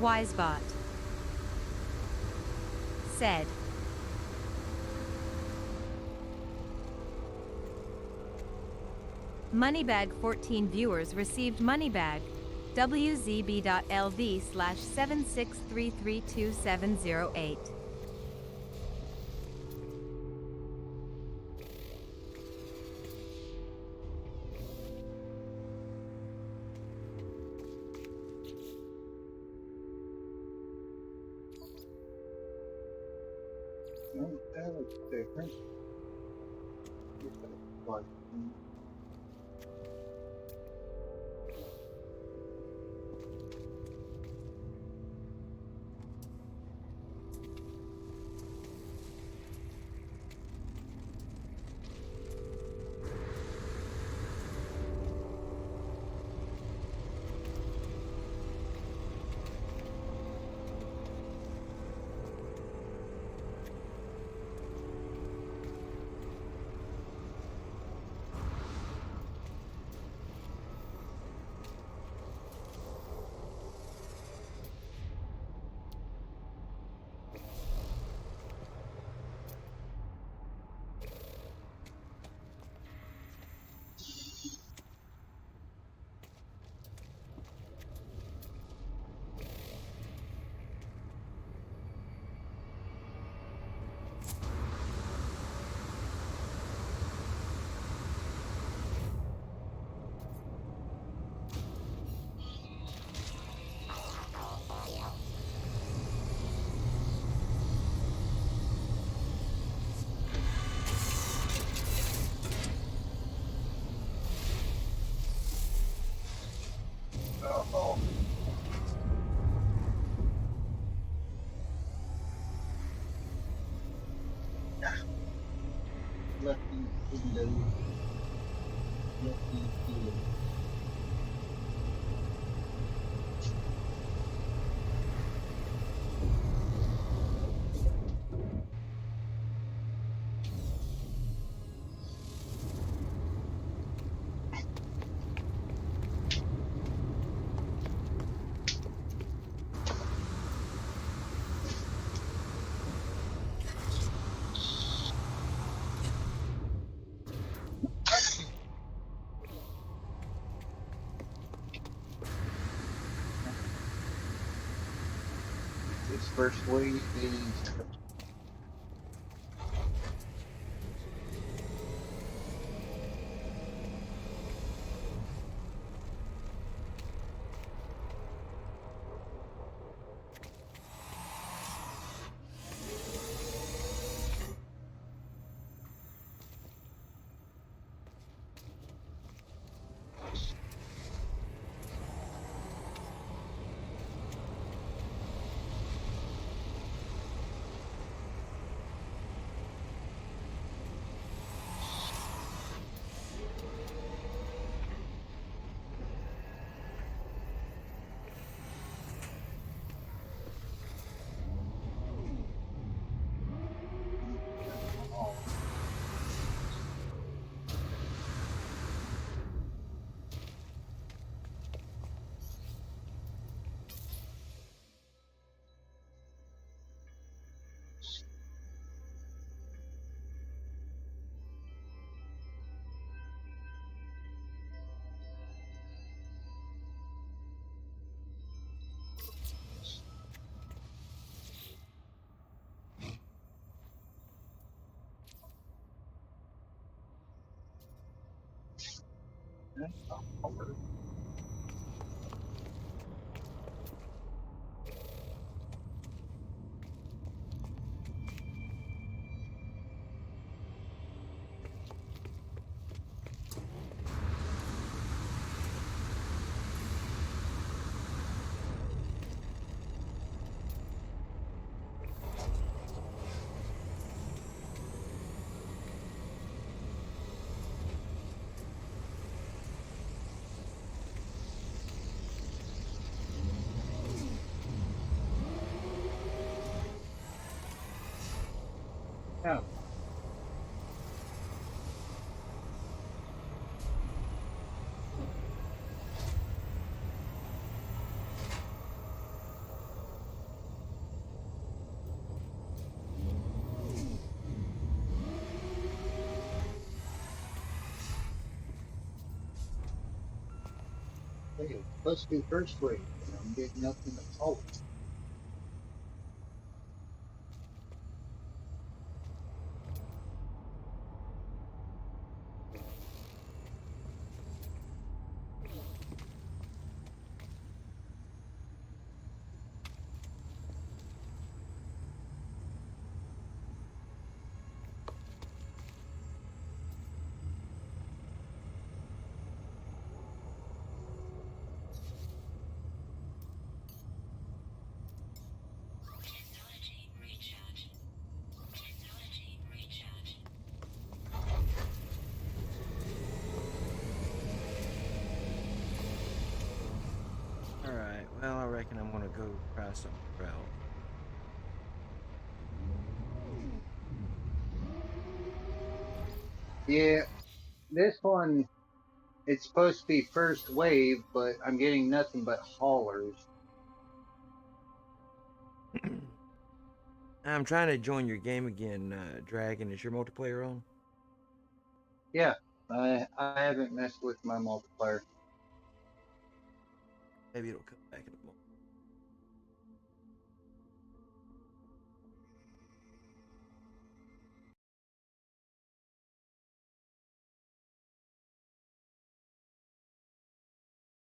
Wisebot said. Moneybag 14 viewers received Moneybag. WZB.LV/76332708. Oh, that looks different. Like, oh, lucky window, lucky feeling. This first wave is That's not hard. Yeah. Hey, it's supposed to be first wave, and I'm getting nothing but salt. Technology recharge. Technology recharge. All right. Well, I reckon I'm gonna go try something else. Yeah, this one, it's supposed to be first wave, but I'm getting nothing but haulers. I'm trying to join your game again, Dragon. Is your multiplayer on? Yeah, I haven't messed with my multiplier. Maybe it'll come back in a moment.